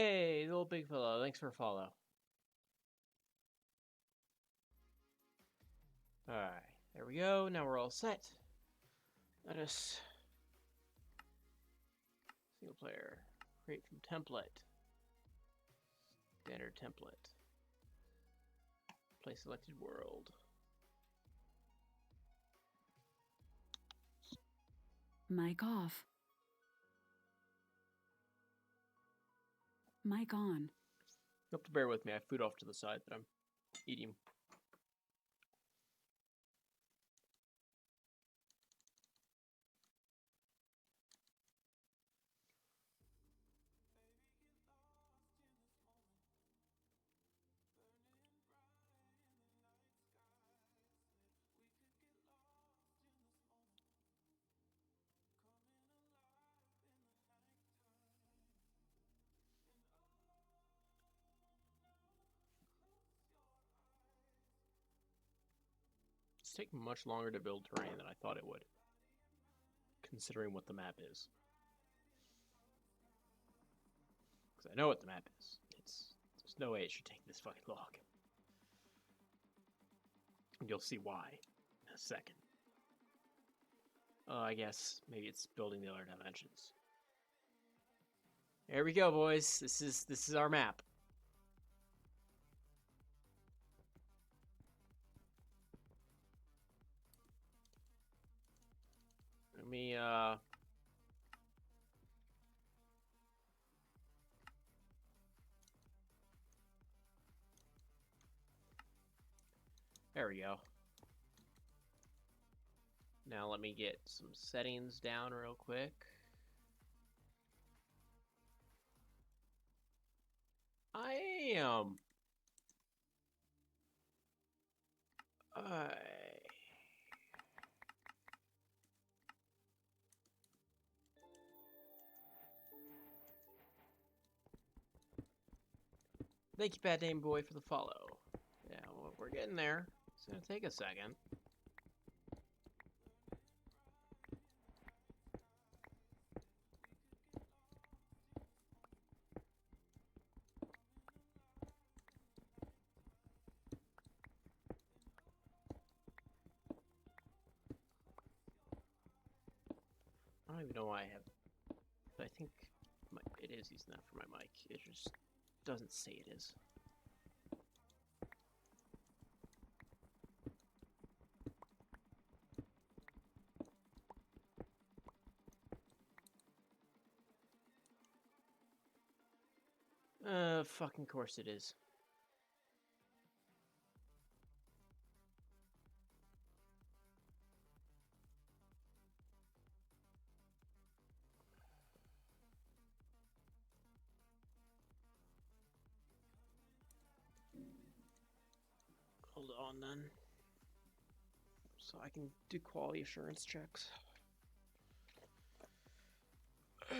Hey, little big fellow, thanks for a follow. Alright, there we go. Now we're all set. Let us single player. Create from template. Standard template. Play selected world. Mic off. Mic on. You have to bear with me. I have food off to the side that I'm eating. It's taking much longer to build terrain than I thought it would, considering what the map is. Because I know what the map is. There's no way it should take this fucking long. And you'll see why in a second. I guess maybe it's building the other dimensions. There we go, boys. This is our map. Let me there we go. Now let me get some settings down real quick. Thank you, Bad Name Boy, for the follow. Yeah, well, we're getting there. It's gonna take a second. I don't even know why I have, but I think it is using that for my mic. It just doesn't say it is. Fucking course it is. Hold on then. So I can do quality assurance checks. I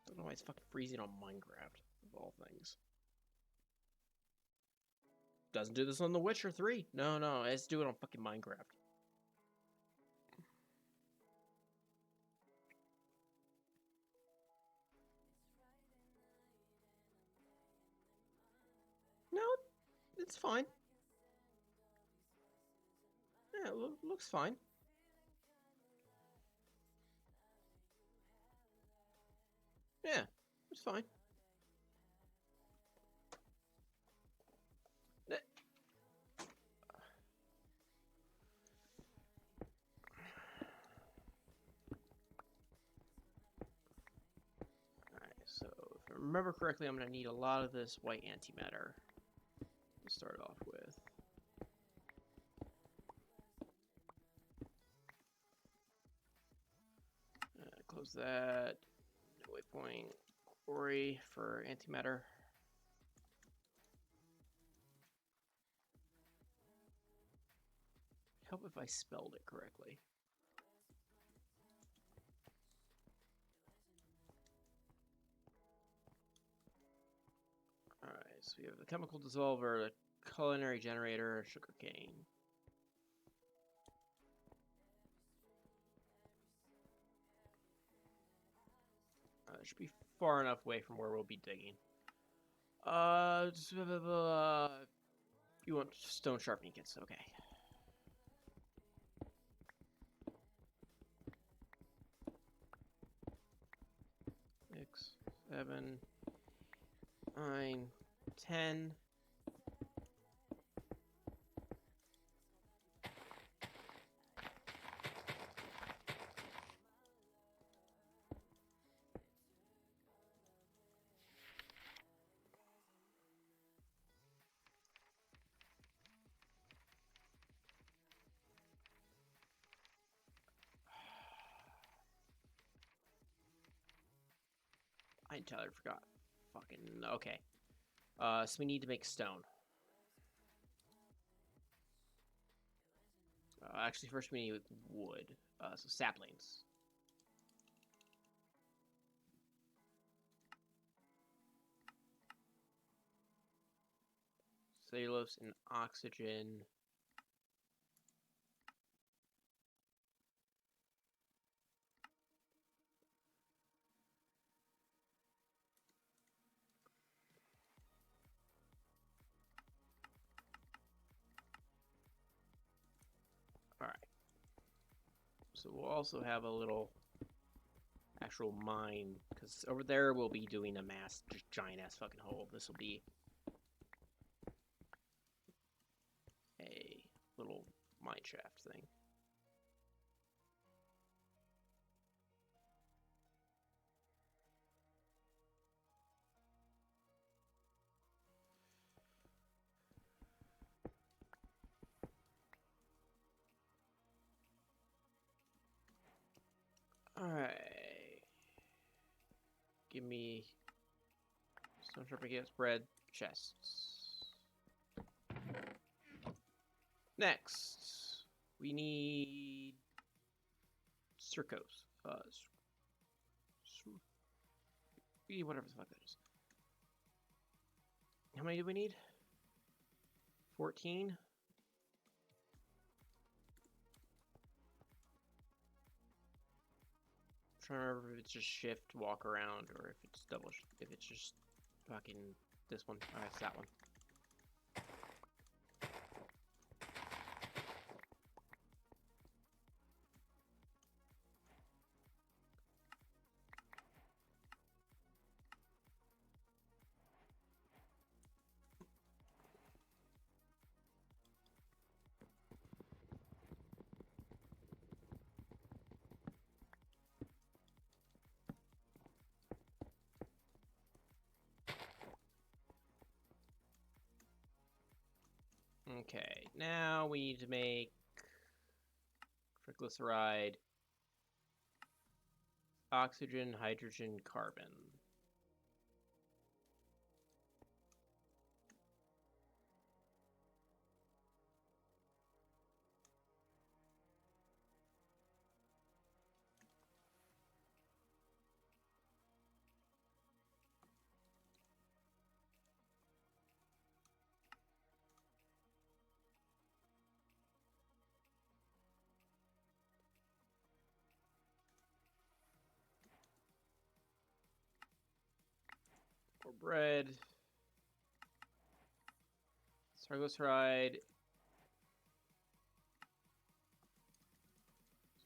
don't know why it's fucking freezing on Minecraft, of all things. Doesn't do this on The Witcher 3. No, it's doing it on fucking Minecraft. No, it's fine. Yeah, it looks fine. Yeah, it's fine. Alright, so if I remember correctly, I'm going to need a lot of this white antimatter to start off with. Close that. Waypoint quarry for antimatter. Help if I spelled it correctly. Alright, so we have the chemical dissolver, the culinary generator, sugarcane. should be far enough away from where we'll be digging. You want stone sharpening kits? Okay. 6, 7, 9, 10. I entirely forgot. Fucking okay. So we need to make stone. Actually, first we need wood. So saplings. Cellulose and oxygen. All right. So we'll also have a little actual mine, because over there we'll be doing a mass giant ass fucking hole. This will be a little mine shaft thing. Alright. Give me stone sharpening kits, bread, chests. Next, we need circos. We need whatever the fuck that is. How many do we need? 14? I'm trying to remember if it's just shift, walk around, or if it's double, if it's just fucking this one. Alright, it's that one. Okay, now we need to make triglyceride, oxygen, hydrogen, carbon. For bread, triglyceride. So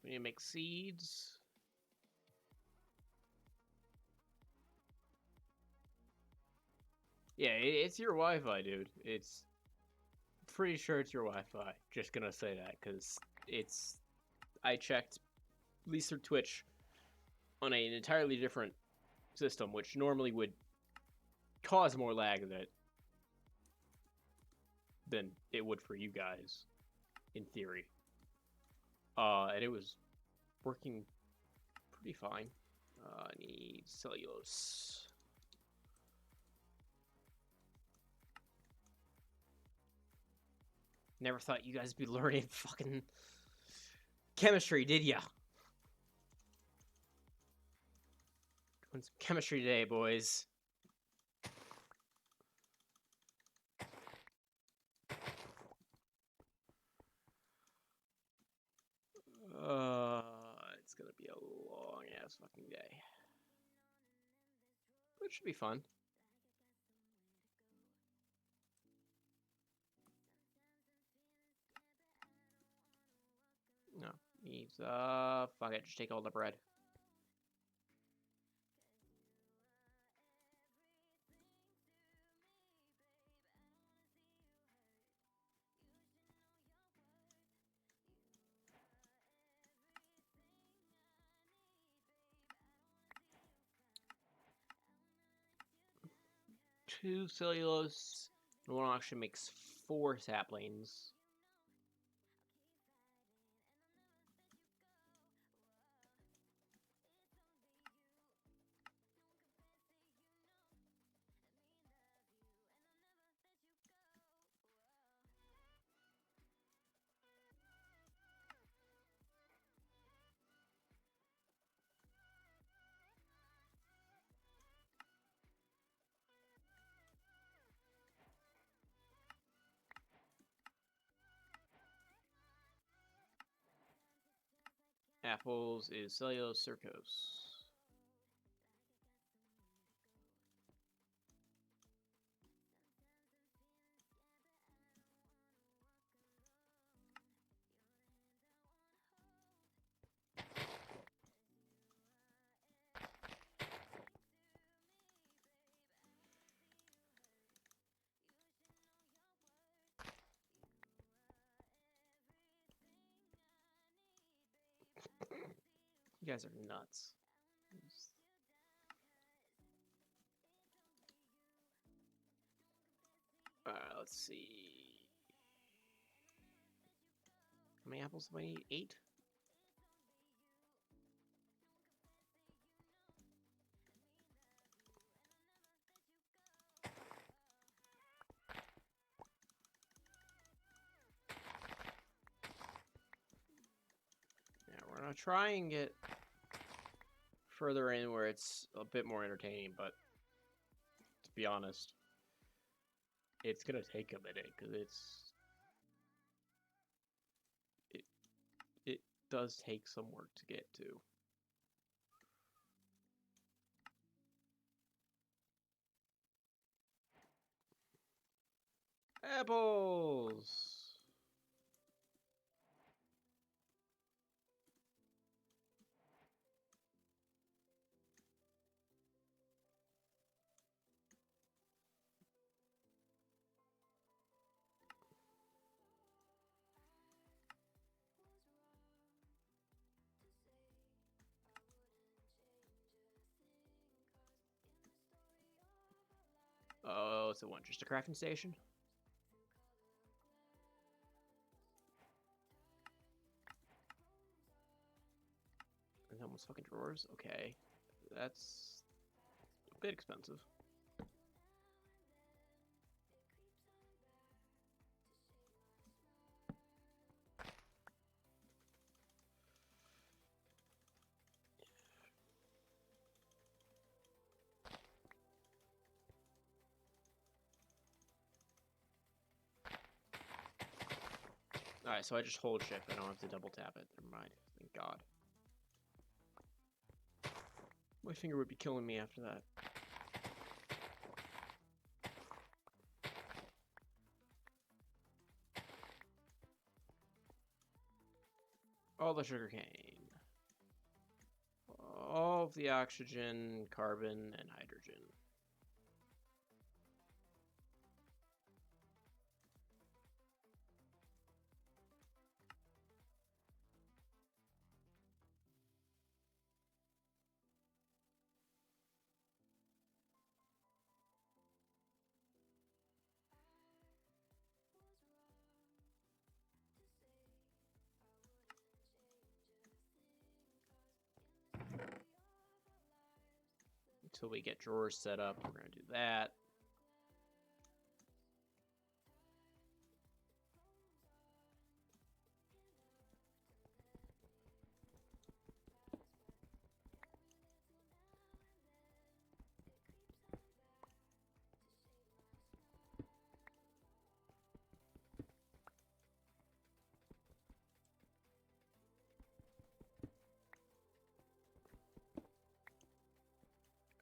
we need to make seeds. Yeah, it's your Wi-Fi, dude. It's pretty sure it's your Wi-Fi. Just gonna say that because it's. I checked, at least through Twitch, on an entirely different system, which normally would cause more lag than it would for you guys, in theory. And it was working pretty fine. I need cellulose. Never thought you guys would be learning fucking chemistry, did ya? Doing some chemistry today, boys. It's gonna be a long ass fucking day. That should be fun. No, he's fuck it, just take all the bread. Two cellulose, and one actually makes 4 saplings. Apples is cellulose circose. You guys are nuts. Let's see. How many apples do I need? 8? Yeah, we're gonna try and get further in where it's a bit more entertaining, but to be honest, it's gonna take a minute because it does take some work to get to. Apples. Oh, so what? Just a crafting station? And almost fucking drawers? Okay. That's a bit expensive. Alright, so I just hold shift. I don't have to double tap it. Never mind. Thank God. My finger would be killing me after that. All the sugar cane. All of the oxygen, carbon, and hydrogen. Until we get drawers set up, we're going to do that.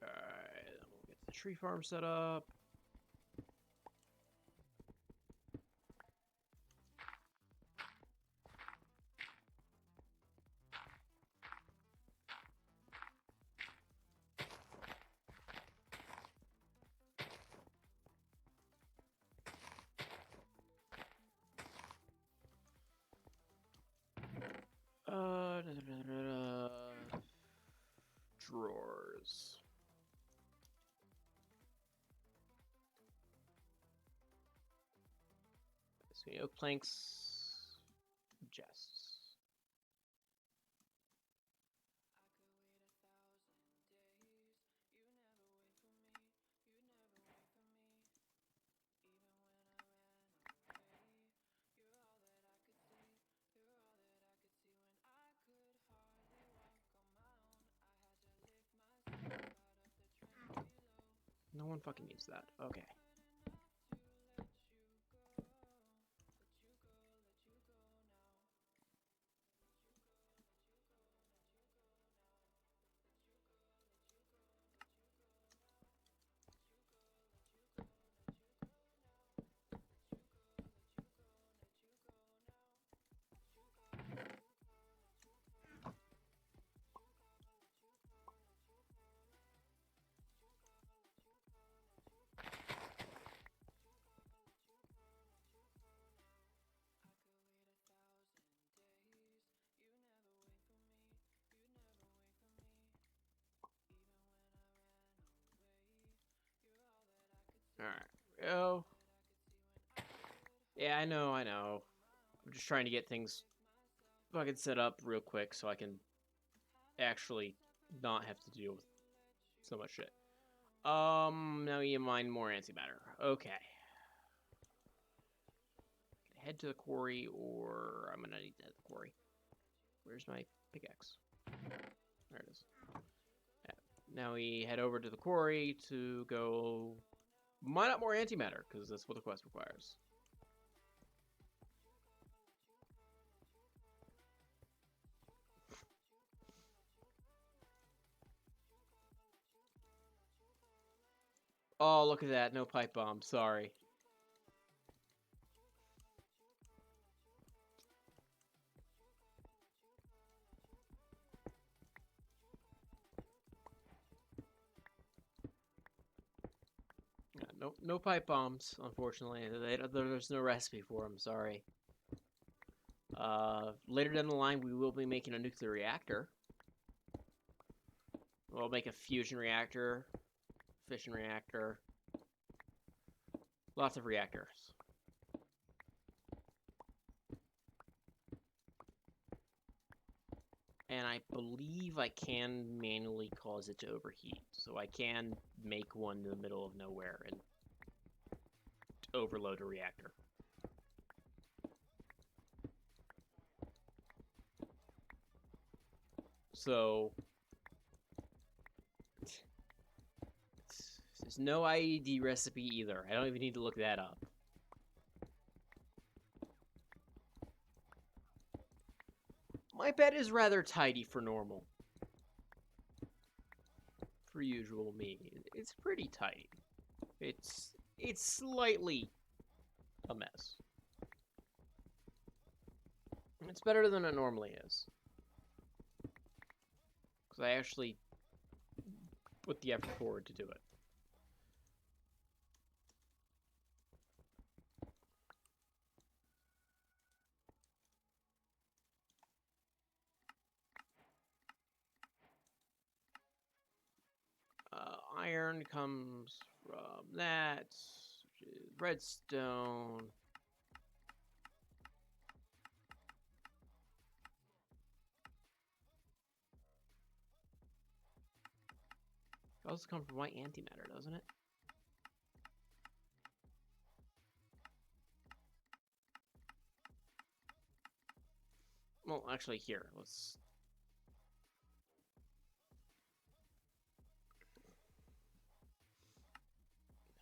Alright, then we'll get tree farm set up. Drawers. So oak planks, chests. No one fucking needs that. Okay. Alright. Oh. Yeah, I know. I'm just trying to get things fucking set up real quick so I can actually not have to deal with so much shit. Now you mine more antimatter. Okay. Head to the quarry, or I'm gonna need to head to the quarry. Where's my pickaxe? There it is. Yeah. Now we head over to the quarry to go mine up more antimatter, because that's what the quest requires. Oh, look at that. No pipe bomb. Sorry. Yeah, no pipe bombs, unfortunately. There's no recipe for them. Sorry. Later down the line, we will be making a nuclear reactor. We'll make a fusion reactor, fission reactor, lots of reactors. And I believe I can manually cause it to overheat, so I can make one in the middle of nowhere and overload a reactor. So there's no IED recipe either. I don't even need to look that up. My bed is rather tidy for normal. For usual me. It's pretty tight. It's slightly a mess. It's better than it normally is. Because I actually put the effort forward to do it. Iron comes from that, which is redstone. It also comes from white antimatter, doesn't it? Well, actually, here, let's...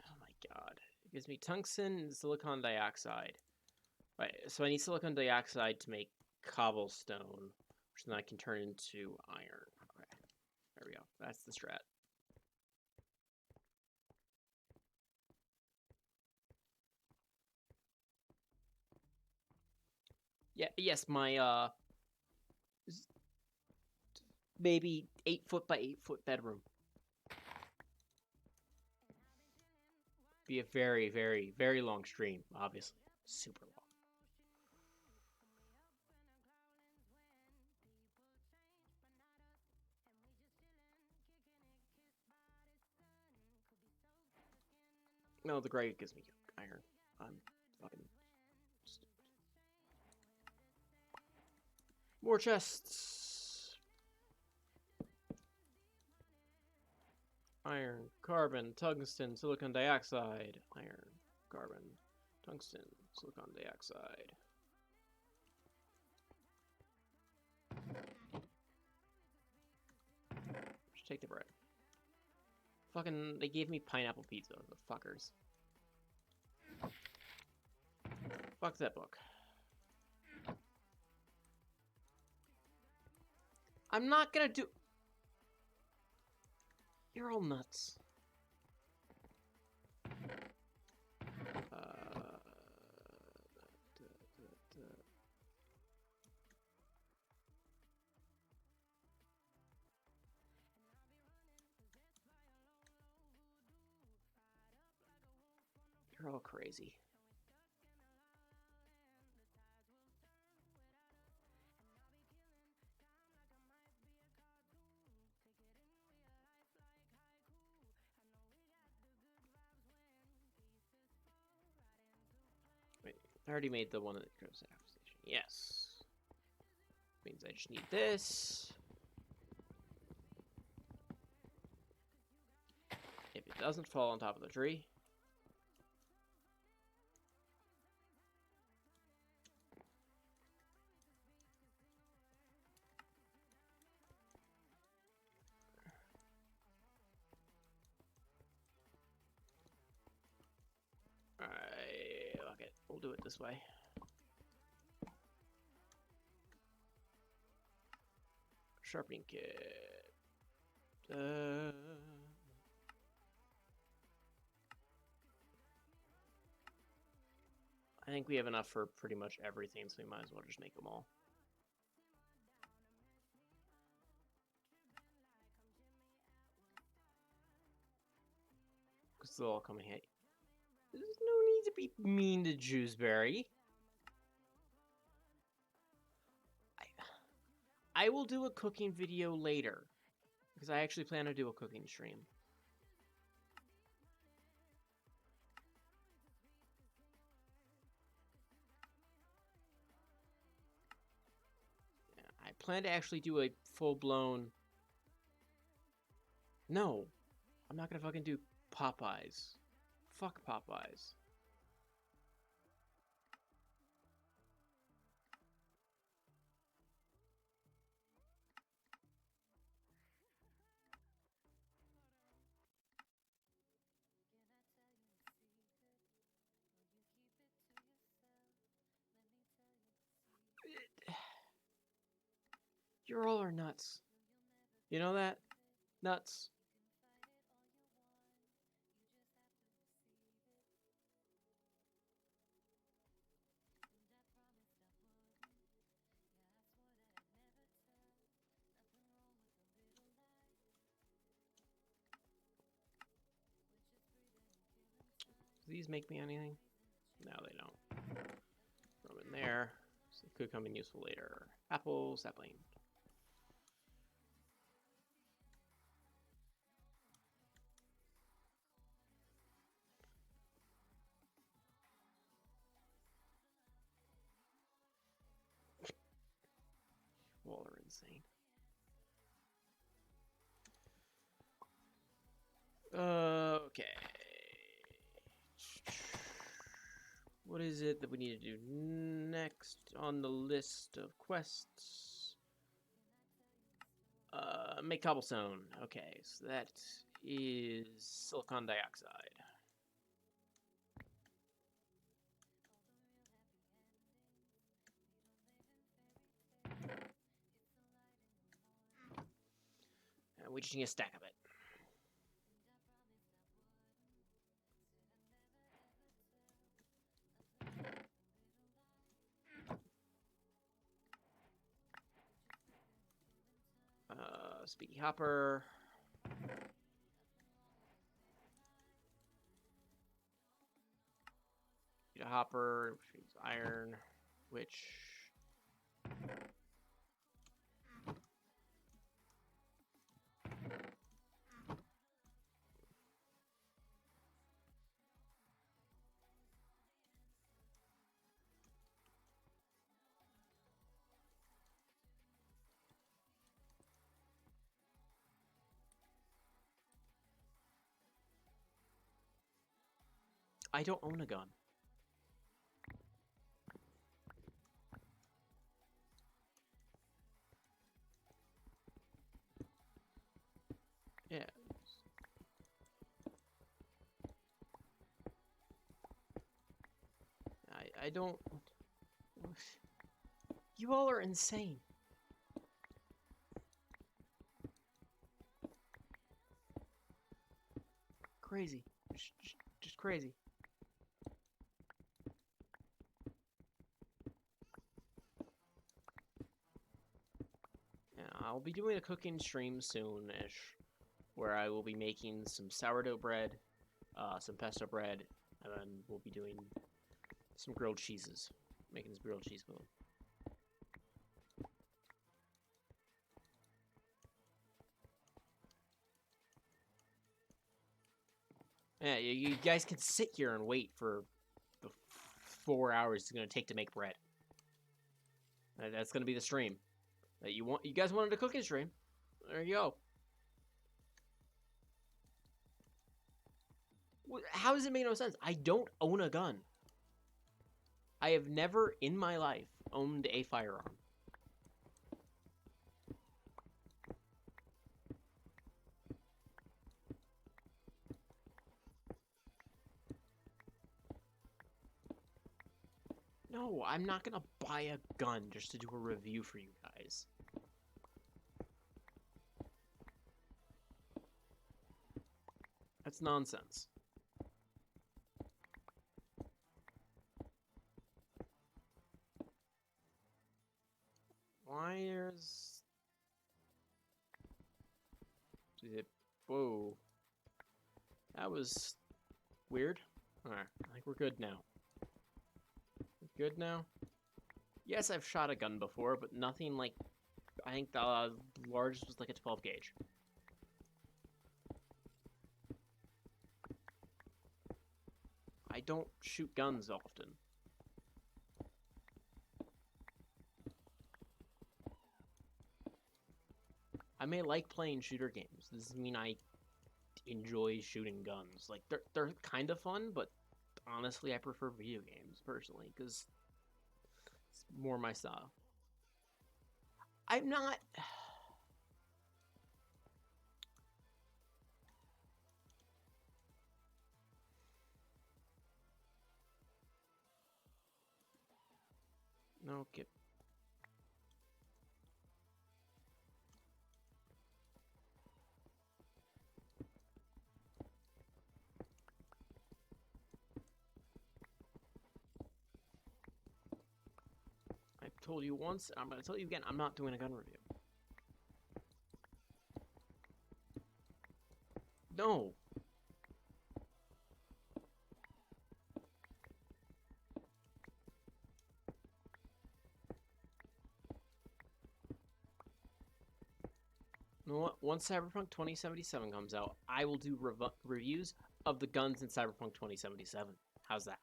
Oh my god. It gives me tungsten and silicon dioxide. Right, so I need silicon dioxide to make cobblestone, which then I can turn into iron. Okay, there we go. That's the strat. Yeah, yes, my maybe 8 foot by 8 foot bedroom. Be a very, very, very long stream, obviously. Super long. No, the gray gives me iron. I'm fucking stupid. More chests. Iron, carbon, tungsten, silicon dioxide. Iron, carbon, tungsten, silicon dioxide. Just take the bread. Fucking, they gave me pineapple pizza, the fuckers. Fuck that book. I'm not gonna do... You're all nuts. You're all crazy. Wait, I already made the one that goes to the station. Yes. Means I just need this. If it doesn't fall on top of the tree. Alright, okay, we'll do it this way. Sharpening kit. I think we have enough for pretty much everything, so we might as well just make them all. Because they'll all come in handy. There's no need to be mean to Jewsbury. I will do a cooking video later. Because I actually plan to do a cooking stream. Yeah, I plan to actually do a full-blown... No. I'm not gonna fucking do Popeyes. Fuck Popeyes. You all are nuts. You know that? Nuts. Do these make me anything? No, they don't. Throw them in there. So they could come in useful later. Apple, sapling. You all are insane. Okay. What is it that we need to do next on the list of quests? Make cobblestone. Okay, so that is silicon dioxide. And we just need a stack of it. Speedy hopper. Speedy hopper, which means iron, which... I don't own a gun. Yeah. I don't... You all are insane. Crazy. Just crazy. Yeah, I'll be doing a cooking stream soon-ish, where I will be making some sourdough bread, some pesto bread, and then we'll be doing some grilled cheeses. Making this grilled cheese bowl. Yeah, you guys can sit here and wait for the 4 hours it's gonna take to make bread. That's gonna be the stream. That you guys wanted a cooking stream. There you go. How does it make no sense? I don't own a gun. I have never in my life owned a firearm. No, I'm not gonna buy a gun just to do a review for you guys. That's nonsense. Why is it? Whoa. That was weird. Alright, I think we're good now. Good now? Yes, I've shot a gun before, but nothing like... I think the largest was like a 12 gauge. I don't shoot guns often. I may like playing shooter games. This doesn't mean I enjoy shooting guns. Like, they're kind of fun, but honestly, I prefer video games, personally, because it's more my style. I'm not... No, get... I've told you once, I'm going to tell you again, I'm not doing a gun review. No. You know what? Once Cyberpunk 2077 comes out, I will do reviews of the guns in Cyberpunk 2077. How's that?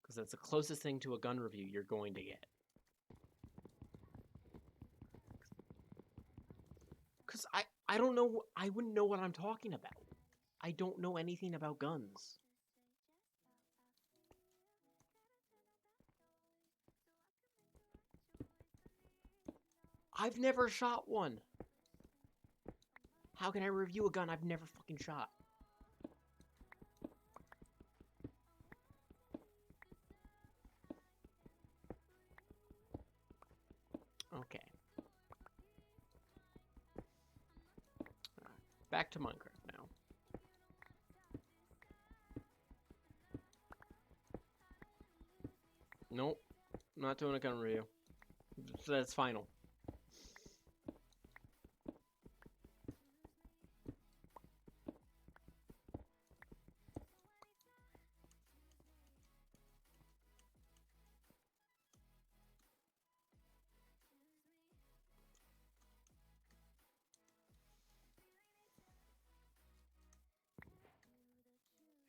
Because that's the closest thing to a gun review you're going to get. Because I don't know, I wouldn't know what I'm talking about. I don't know anything about guns. I've never shot one. How can I review a gun I've never fucking shot? Okay. Back to Minecraft now. Nope. Not doing a gun review. That's final.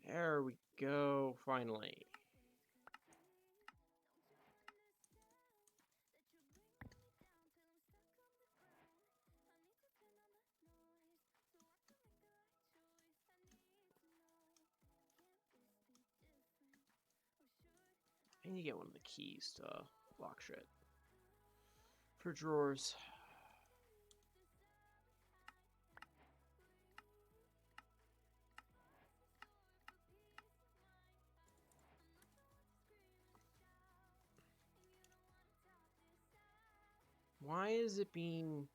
There we go, finally. I need to get one of the keys to lock shit. For drawers. Why is it being...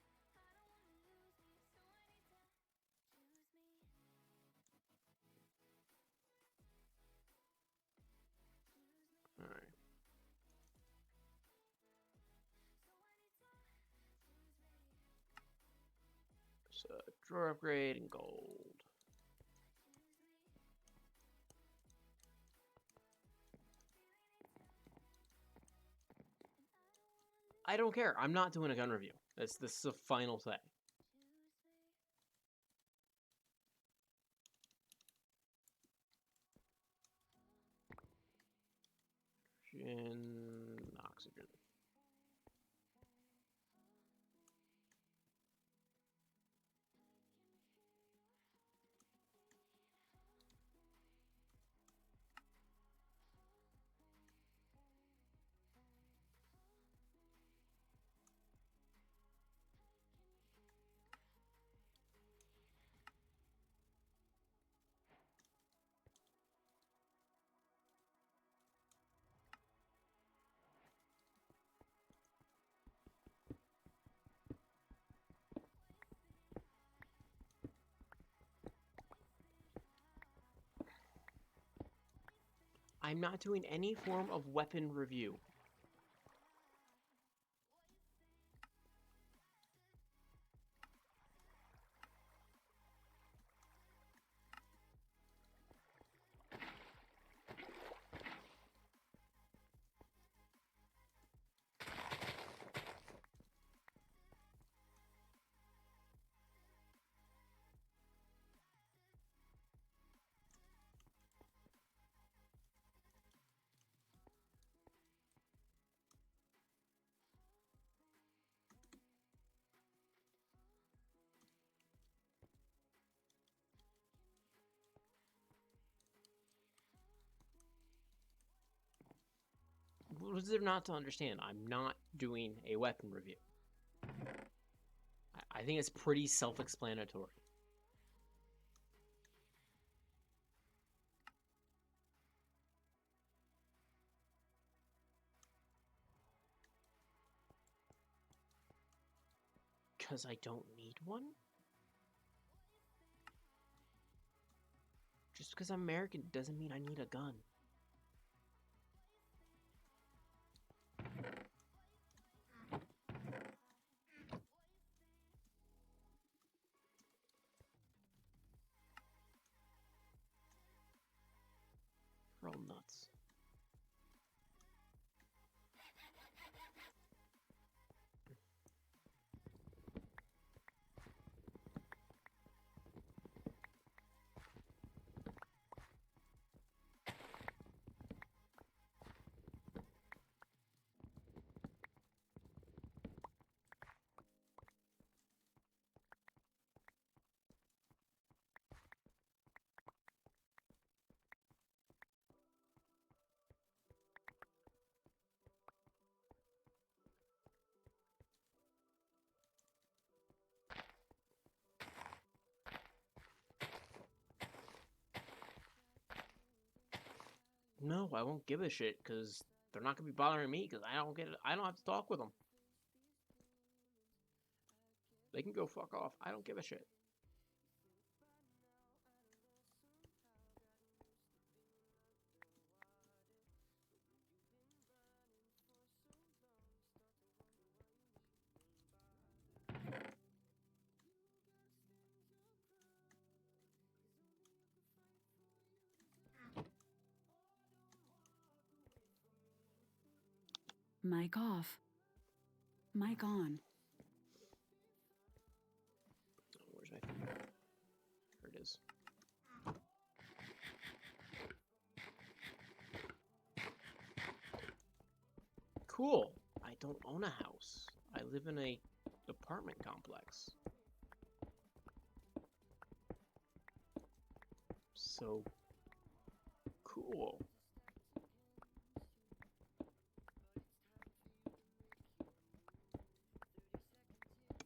Alright. So, drawer upgrade and gold. I don't care. I'm not doing a gun review. This is a final thing. Oxygen. I'm not doing any form of weapon review. What is there not to understand? I'm not doing a weapon review. I think it's pretty self-explanatory. Because I don't need one? Just because I'm American doesn't mean I need a gun. You're all nuts. No, I won't give a shit because they're not gonna be bothering me because I don't get it. I don't have to talk with them. They can go fuck off. I don't give a shit. Mic off. Mic on. Oh, where's my phone? There it is. Cool. I don't own a house. I live in a apartment complex. So cool.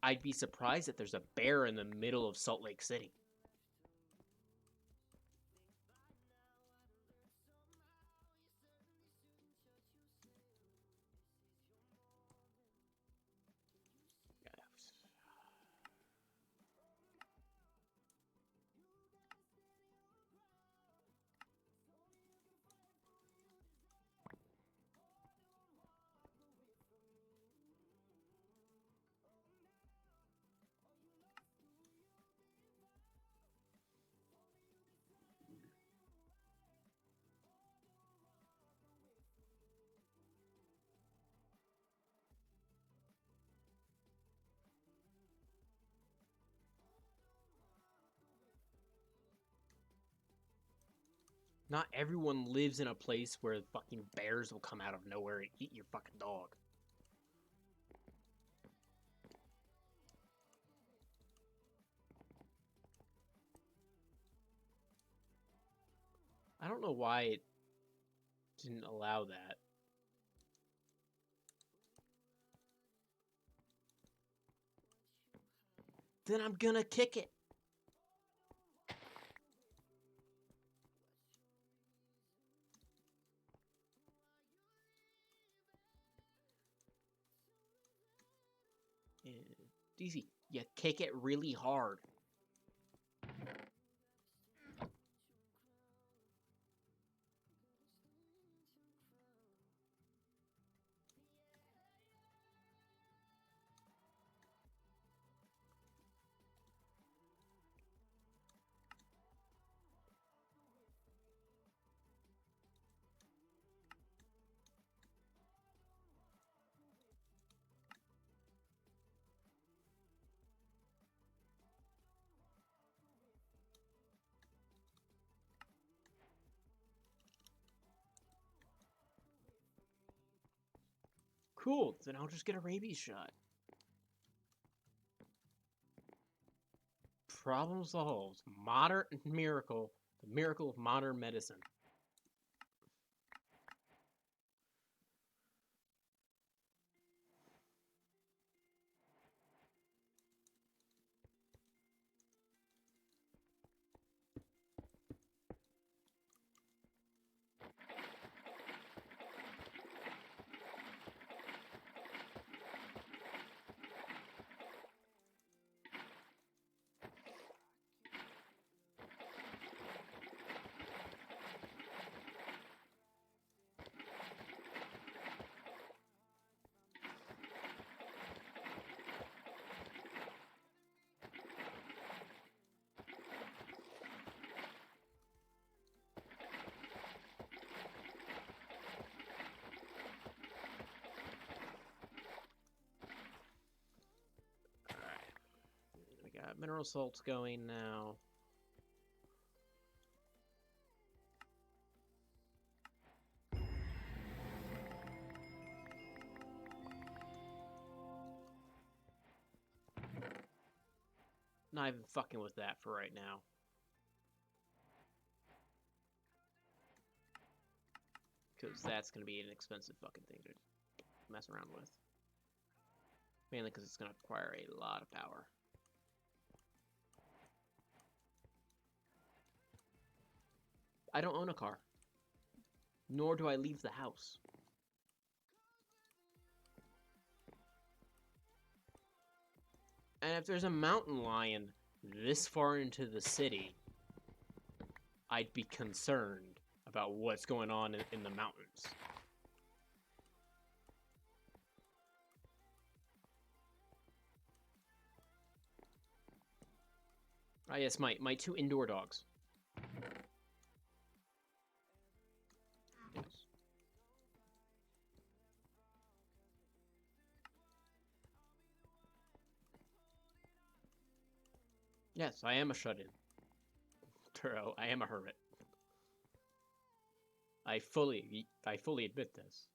I'd be surprised if there's a bear in the middle of Salt Lake City. Not everyone lives in a place where fucking bears will come out of nowhere and eat your fucking dog. I don't know why it didn't allow that. Then I'm gonna kick it. Easy. You kick it really hard. Cool, then I'll just get a rabies shot. Problem solved. Modern miracle. The miracle of modern medicine. Got mineral salts going now. Not even fucking with that for right now. Because that's going to be an expensive fucking thing to mess around with. Mainly because it's going to require a lot of power. I don't own a car. Nor do I leave the house. And if there's a mountain lion this far into the city, I'd be concerned about what's going on in the mountains. Ah, yes, my two indoor dogs. Yes. Yes, I am a shut-in. Turo, I am a hermit. I fully admit this.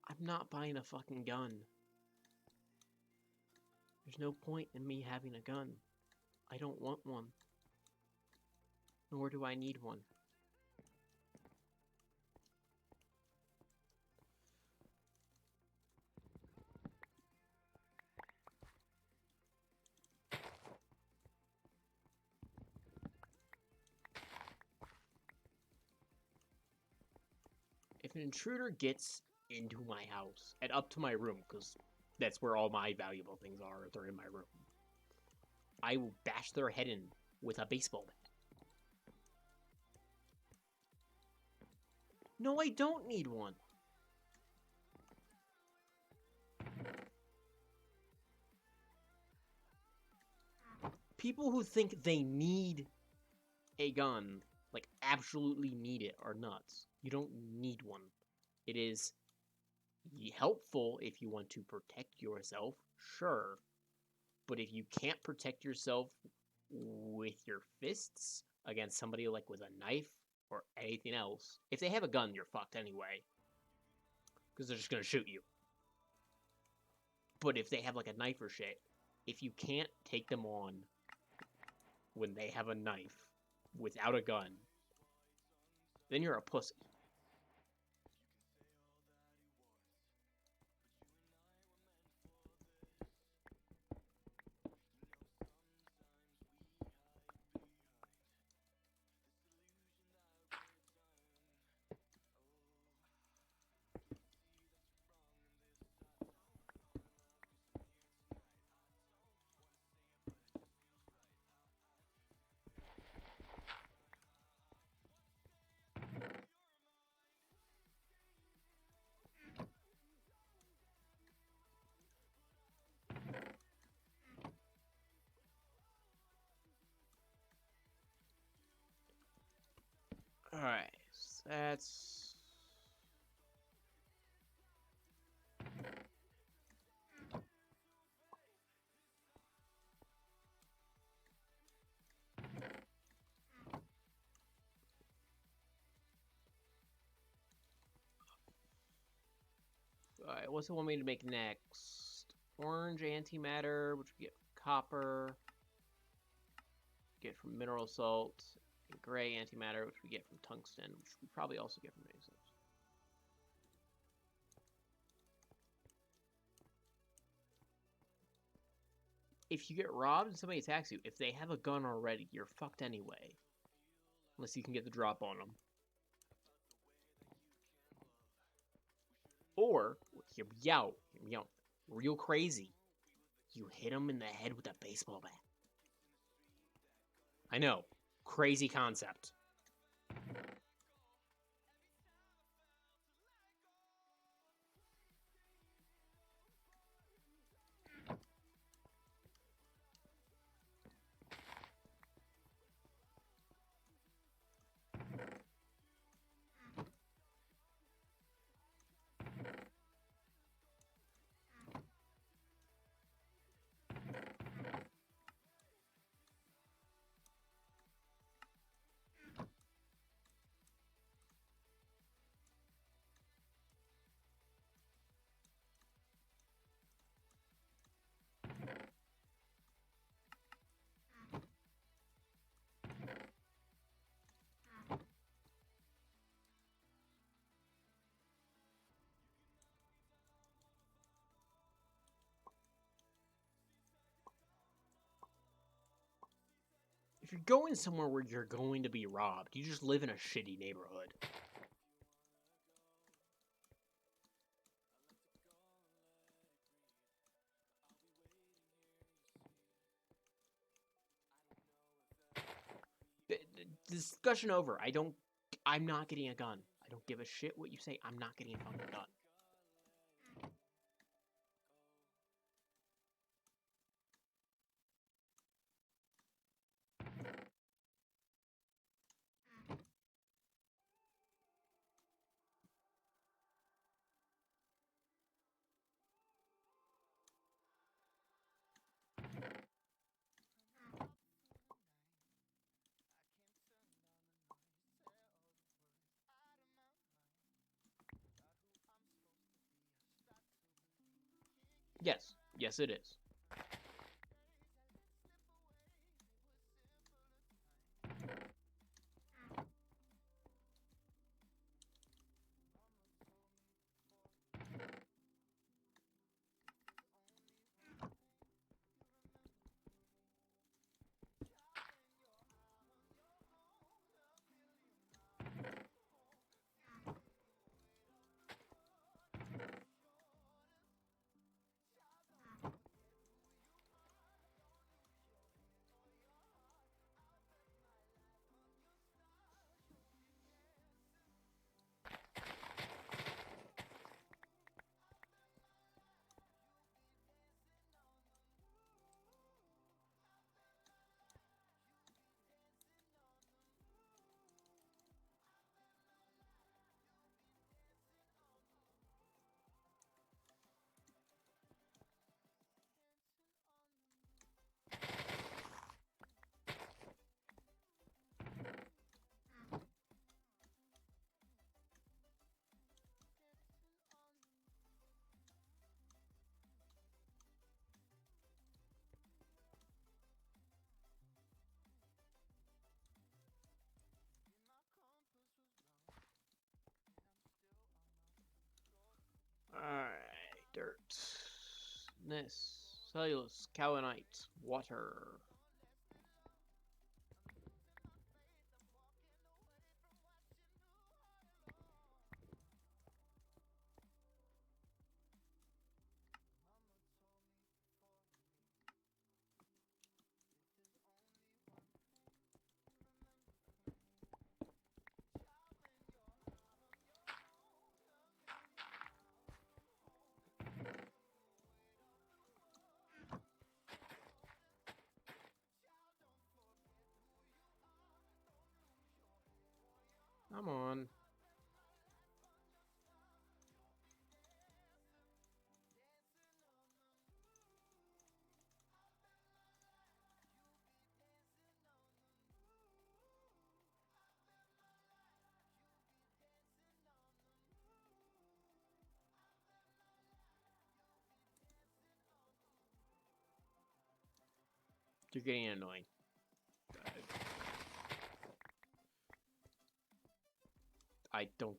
I'm not buying a fucking gun. There's no point in me having a gun. I don't want one. Nor do I need one. If an intruder gets into my house and up to my room, because that's where all my valuable things are, they're in my room, I will bash their head in with a baseball bat. No, I don't need one. People who think they need a gun, like absolutely need it, are nuts. You don't need one. It is helpful if you want to protect yourself, sure. But if you can't protect yourself with your fists against somebody like with a knife or anything else, if they have a gun, you're fucked anyway. Because they're just gonna shoot you. But if they have like a knife or shit, if you can't take them on when they have a knife without a gun, then you're a pussy. Alright, so that's... Alright, what's the one we need to make next? Orange antimatter, which we get from copper. Get from mineral salt. And gray antimatter, which we get from tungsten, which we probably also get from masons. If you get robbed and somebody attacks you, if they have a gun already, you're fucked anyway. Unless you can get the drop on them. Or, hear me out, real crazy. You hit them in the head with a baseball bat. I know, crazy concept. If you're going somewhere where you're going to be robbed, you just live in a shitty neighborhood. Discussion over. I'm not getting a gun. I don't give a shit what you say. I'm not getting a fucking gun. Yes. Yes, it is. Alright, dirt. Cellulose, kaolinite, water. Come on. You're getting annoying. I don't.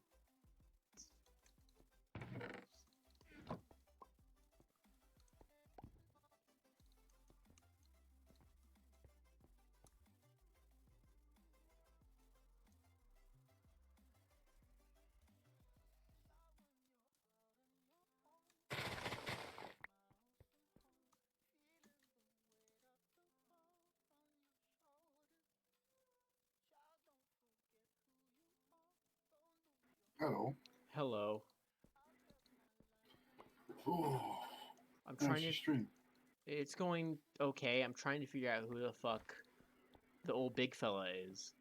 Hello. Hello. Oh, I'm how's trying your to. stream? It's going okay. I'm trying to figure out who the fuck the old big fella is.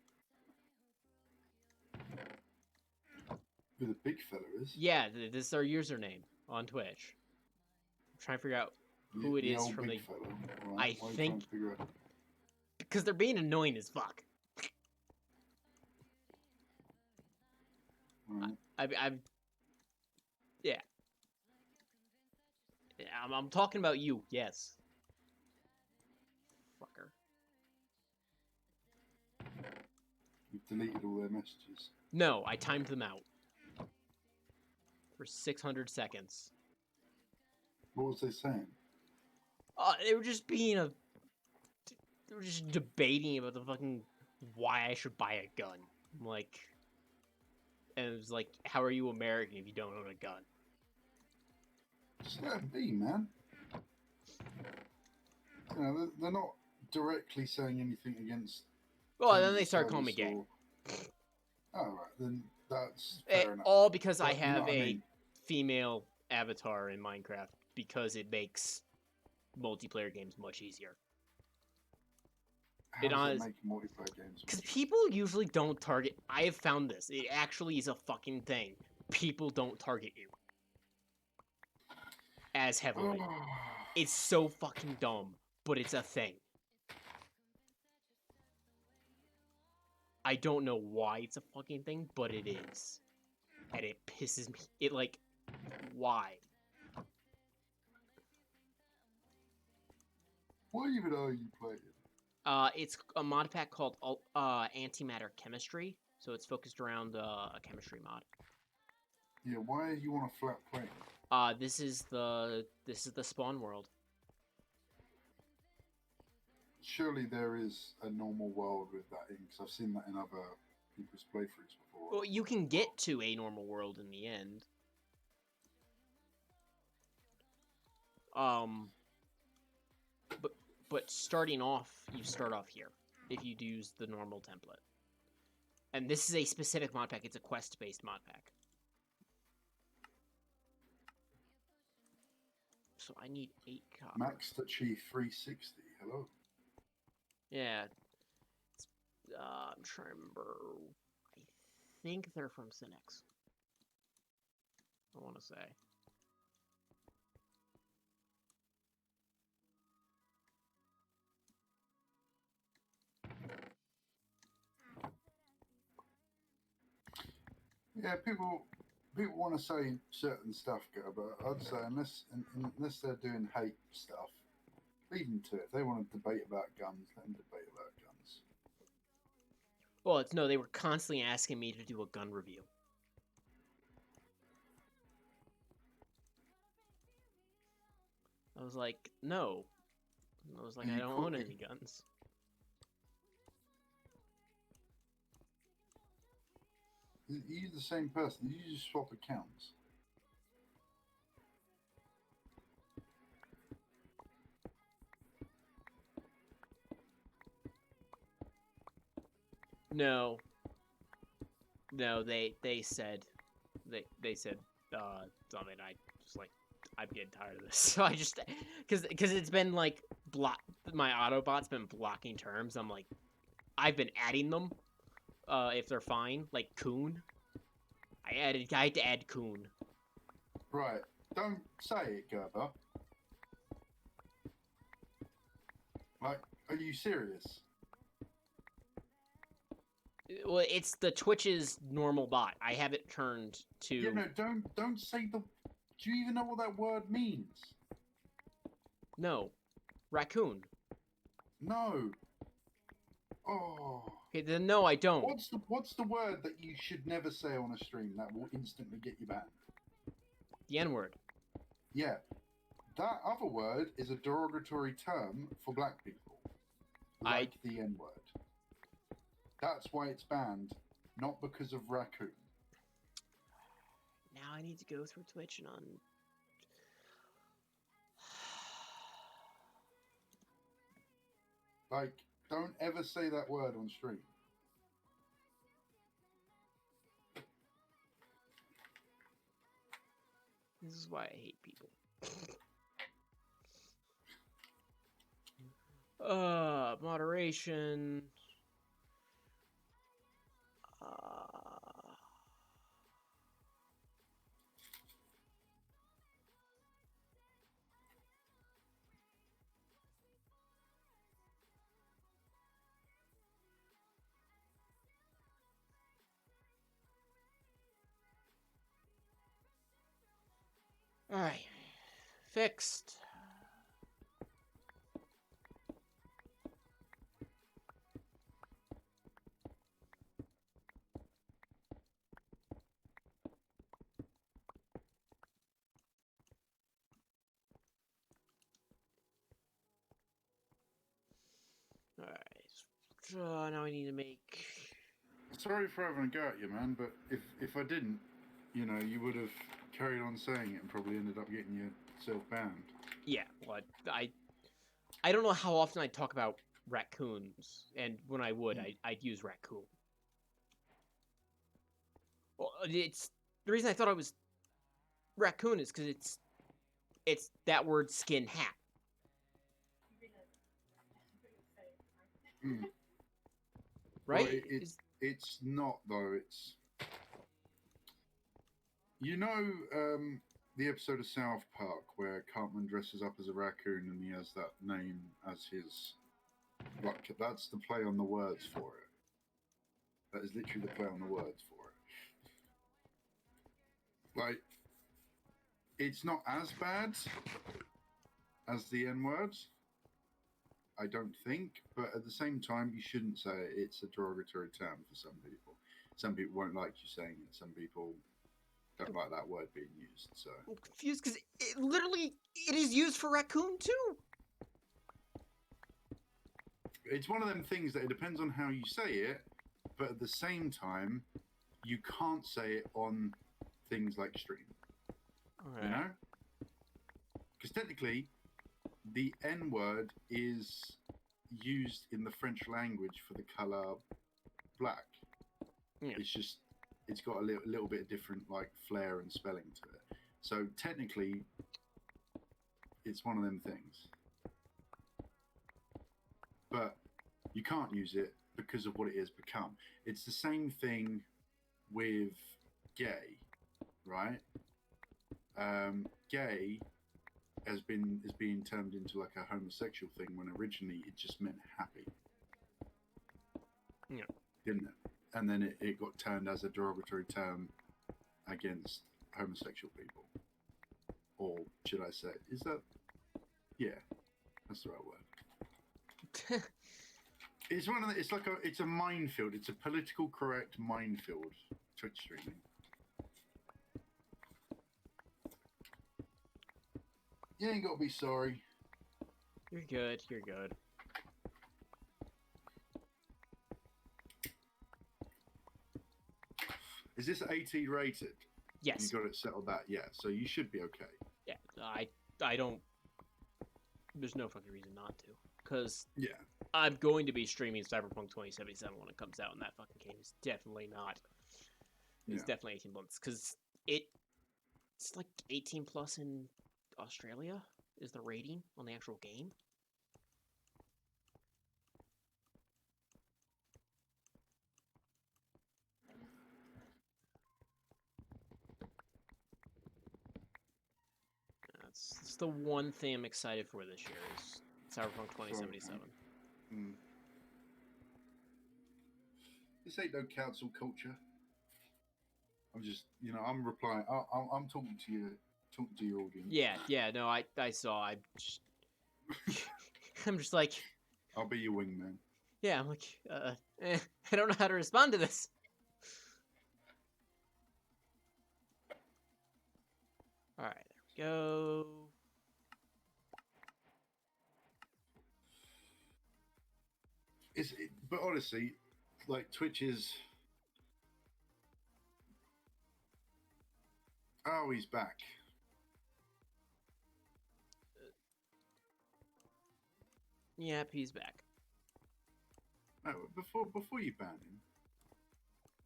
Who the big fella is? Yeah, this is our username on Twitch. I'm trying to figure out who it The is old from big the. fella. Right. I Why are you trying think to figure out? because they're being annoying as fuck. Right. I'm yeah. I'm talking about you. Yes. Fucker. You've deleted all their messages. No, I timed them out for 600 seconds. What was they saying? They were just being a. They were just debating about the fucking why I should buy a gun. Like, and it was like, how are you American if you don't own a gun? Just let them be, man. You know, they're not directly saying anything against. Well, and terms then they of start calling me service gay. Oh, right. Then that's fair enough. All because I But you know have what I a mean? female avatar in Minecraft because it makes multiplayer games much easier. How does it make multiplayer games? Because people usually don't target. I have found this. It actually is a fucking thing. People don't target you as heavily. It's so fucking dumb, but it's a thing. I don't know why it's a fucking thing, but it is. And it pisses me. It, like, why? What even are you playing? It's a mod pack called Antimater Chemistry, so it's focused around a chemistry mod. Yeah, why do you want a flat plane? This is the spawn world. Surely there is a normal world with that in, because I've seen that in other people's playthroughs before. Well, you can get to a normal world in the end. But starting off, you start off here if you use the normal template. And this is a specific mod pack. It's a quest-based mod pack. So I need 8 copper. Max Chi 360. Hello. Yeah. I'm trying to remember. I think they're from Cynics. I want to say. Yeah, people want to say certain stuff, but I'd say unless they're doing hate stuff, leave them to it. If they want to debate about guns, let them debate about guns. Well, no, they were constantly asking me to do a gun review. I was like, no. I was like, I don't own any guns. You're the same person. You just swap accounts. No. No, they said something. I just like, I'm getting tired of this. So I just, because it's been like my Autobot's been blocking terms. I'm like, I've been adding them. If they're fine, like Coon. I had to add Coon. Right. Don't say it, Gerber. Like, are you serious? Well, it's the Twitch's normal bot. I have it turned to. Yeah, no, don't say the. Do you even know what that word means? No, raccoon. No. Oh. Okay, then no, I don't. What's the word that you should never say on a stream that will instantly get you banned? The N-word. Yeah. That other word is a derogatory term for black people. Like the N-word. That's why it's banned, not because of raccoon. Now I need to go through Twitch and on. Like, don't ever say that word on stream. This is why I hate people. Moderation. Alright. Fixed. Alright. Now I need to make. Sorry for having a go at you, man, but if I didn't, you know, you would have carried on saying it and probably ended up getting yourself banned. Yeah, well, I don't know how often I talk about raccoons, and when I would, I'd use raccoon. Well, it's the reason I thought it was raccoon is because it's that word skin hat. Mm. Right? Well, it's not though. It's you know the episode of South Park where Cartman dresses up as a raccoon and he has that name as his. Like that's the play on the words for it. That is literally the play on the words for it. Like, it's not as bad as the N words, I don't think. But at the same time, you shouldn't say it. It's a derogatory term for some people. Some people won't like you saying it. Some people don't like that word being used. So I'm confused because it is used for raccoon too. it's one of them things that it depends on how you say it, but at the same time, you can't say it on things like stream. All You know, because technically, the N word is used in the French language for the color black. Yeah. It's got a little bit of different like flair and spelling to it. So technically, it's one of them things. But you can't use it because of what it has become. It's the same thing with gay, right? Gay is being turned into like a homosexual thing when originally it just meant happy. Yeah. Didn't it? And then it got turned as a derogatory term against homosexual people. Or should I say, is that? Yeah, that's the right word. It's one of the, it's a minefield. It's a political correct minefield. Twitch streaming. You ain't got to be sorry. You're good. You're good. Is this 18 rated? Yes. You got it settled that, yeah. So you should be okay. Yeah. I don't. There's no fucking reason not to. Because Yeah. I'm going to be streaming Cyberpunk 2077 when it comes out, and that fucking game is definitely not. It's definitely 18 months because it's like 18 plus in Australia is the rating on the actual game. That's the one thing I'm excited for this year is Cyberpunk 2077. This ain't no council culture. I'm just, I'm replying. I'm talking to you, talking to your audience. Yeah, no, I saw. I'm just like, I'll be your wingman. yeah, I'm like, I don't know how to respond to this. All right, there we go. But honestly, like Twitch is. Oh, he's back. Yep, he's back. No, before you ban him,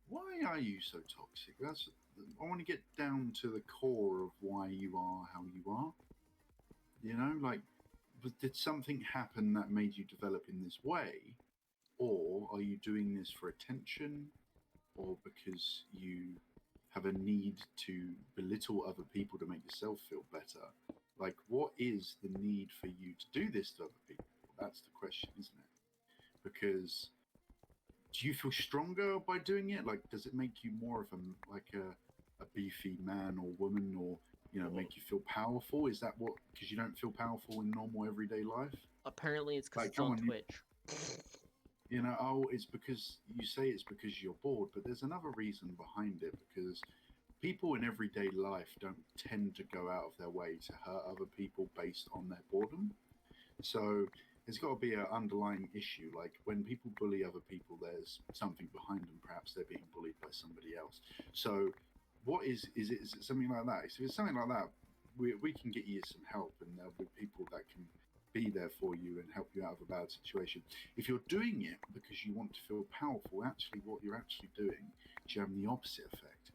why are you so toxic? I want to get down to the core of why you are how you are. Like, did something happen that made you develop in this way, or are you doing this for attention, or because you have a need to belittle other people to make yourself feel better? Like, what is the need for you to do this to other people? That's the question, isn't it? Because do you feel stronger by doing it? Like, does it make you more of a beefy man or woman, or make you feel powerful? Is that what? Because you don't feel powerful in normal everyday life. Apparently, it's because Like, it's on Twitch. It's because you say it's because you're bored, but there's another reason behind it. Because people in everyday life don't tend to go out of their way to hurt other people based on their boredom. So there's got to be an underlying issue. Like when people bully other people, there's something behind them. Perhaps they're being bullied by somebody else. So what is it? Is it something like that? If it's something like that, we can get you some help, and there'll be people that can be there for you and help you out of a bad situation. If you're doing it because you want to feel powerful, actually what you're actually doing is you're having the opposite effect.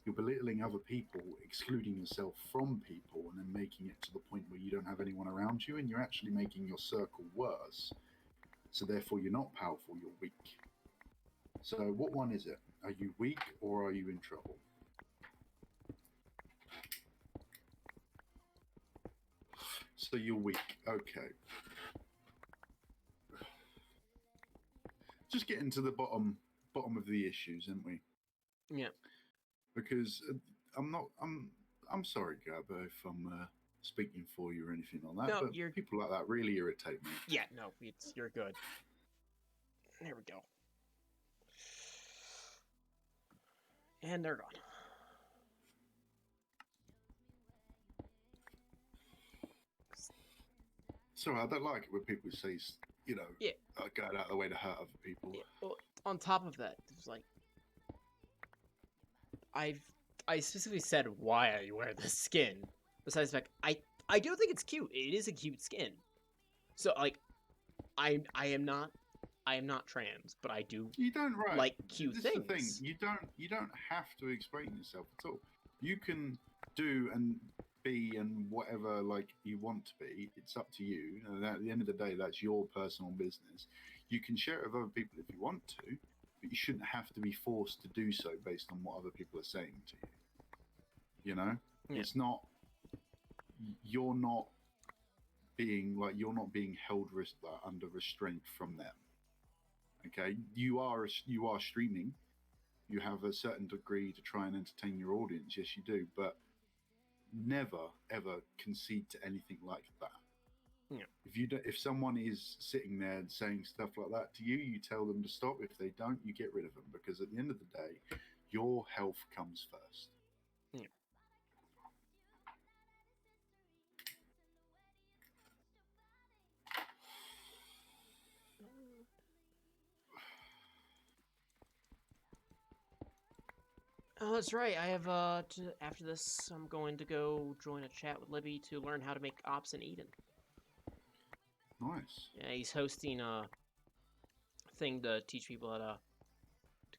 You're belittling other people, excluding yourself from people, and then making it to the point where you don't have anyone around you, and you're actually making your circle worse. So therefore you're not powerful, you're weak. So what one is it? Are you weak or are you in trouble? So you're weak. Okay. Just getting to the bottom of the issues, aren't we? Yeah. Because I'm sorry, Gabbo, if I'm speaking for you or anything like that, No, but you're- people like that really irritate me. Yeah, no, you're good. There we go. And they're gone. So I don't like it when people say, you know, Yeah. going out of the way to hurt other people. Yeah, well, on top of that, it's like I specifically said why I wear the skin. Besides the fact, I do think it's cute. It is a cute skin. So like, I am not trans, but I do You don't like cute this things. Is the thing. You don't have to explain yourself at all. You can do and be and whatever like you want to be. It's up to you. And at the end of the day, that's your personal business. You can share it with other people if you want to, but you shouldn't have to be forced to do so based on what other people are saying to you. You know, Yeah. it's not. You're not being held under restraint from them. Okay, you are streaming. You have a certain degree to try and entertain your audience. Yes, you do, but never ever concede to anything like that. Yeah. If someone is sitting there and saying stuff like that to you, you tell them to stop. If they don't, you get rid of them, because at the end of the day, your health comes first. Yeah. Oh, that's right. I have after this, I'm going to go join a chat with Libby to learn how to make ops in Eden. Nice. Yeah, he's hosting a thing to teach people how to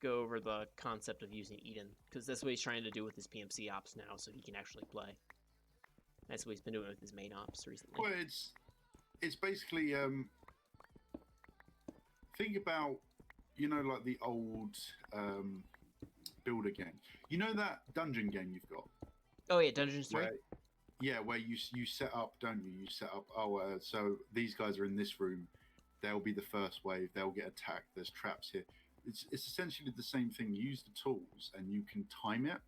go over the concept of using Eden, because that's what he's trying to do with his PMC ops now, so he can actually play. That's what he's been doing with his main ops recently. Well, it's basically think about, you know, like the old builder game. You know that dungeon game you've got? Oh yeah, Dungeons 3? Where you set up, don't you? You set up, so these guys are in this room. They'll be the first wave. They'll get attacked. There's traps here. It's essentially the same thing. Use the tools and you can time it.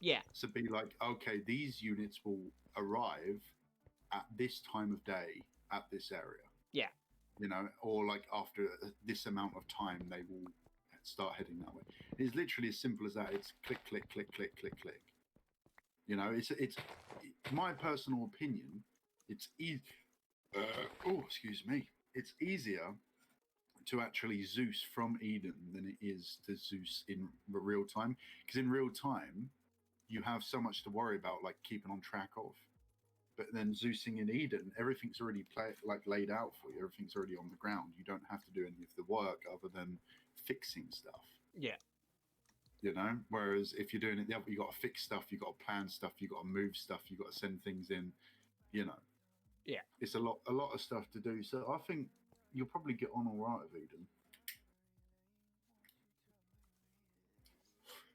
Yeah. So be like, okay, these units will arrive at this time of day at this area. Yeah. You know, or like after this amount of time, they will start heading that way. It's literally as simple as that. It's click, click, click, click, click, click. You know, it's my personal opinion. It's easy. Excuse me. It's easier to actually Zeus from Eden than it is to Zeus in real time, because in real time you have so much to worry about, like keeping on track of. But then Zeusing in Eden, everything's already laid out for you. Everything's already on the ground. You don't have to do any of the work other than fixing stuff. Yeah. You know, whereas if you're doing it, you got to fix stuff, you got to plan stuff, you got to move stuff, you got to send things in. You know. Yeah. It's a lot of stuff to do. So I think you'll probably get on all right with Eden.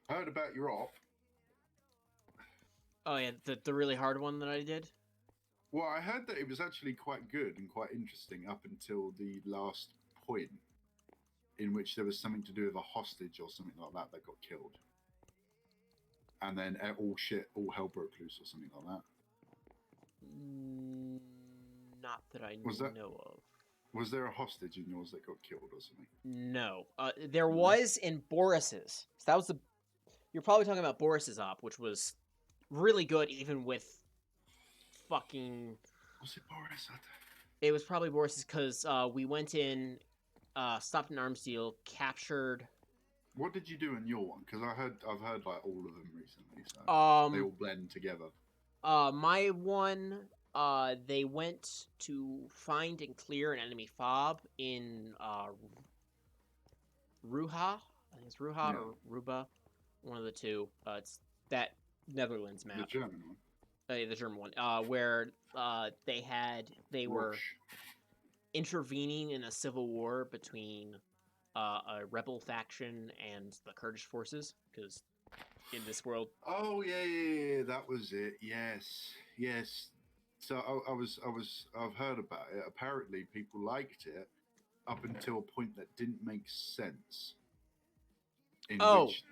I heard about your op. Oh yeah, the really hard one that I did? Well, I heard that it was actually quite good and quite interesting up until the last point, in which there was something to do with a hostage or something like that got killed. And then all hell broke loose or something like that. Not that I know of. Was there a hostage in yours that got killed or something? No. There was in Boris's. So that was the... You're probably talking about Boris's op, which was really good even with fucking... Was it Boris? It was probably Boris's, because we went in, stopped an arms deal, captured... What did you do in your one? Because I've heard like all of them recently, so they all blend together. My one, they went to find and clear an enemy fob in Ruha. I think it's Ruha or Ruba, one of the two. It's that Netherlands map. The German one. The German one. Where they were intervening in a civil war between a rebel faction and the Kurdish forces, because in this world. Oh yeah, that was it. Yes. So I've heard about it. Apparently, people liked it up until a point that didn't make sense. In which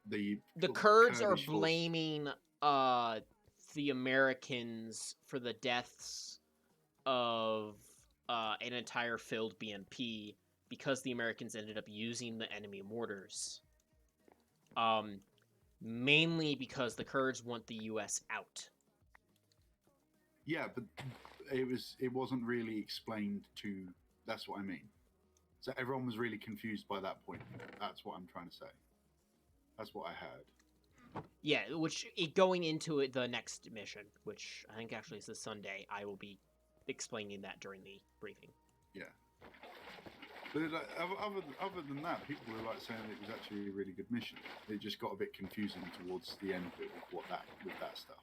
the Kurds are Kurdish blaming the Americans for the deaths of an entire filled BMP because the Americans ended up using the enemy mortars. Mainly because the Kurds want the U.S. out. Yeah, but it wasn't really explained to. That's what I mean. So everyone was really confused by that point. That's what I'm trying to say. That's what I heard. Yeah, going into the next mission, which I think actually is this Sunday, I will be explaining that during the briefing. Yeah. But other than that, people were like saying it was actually a really good mission. It just got a bit confusing towards the end bit with that stuff.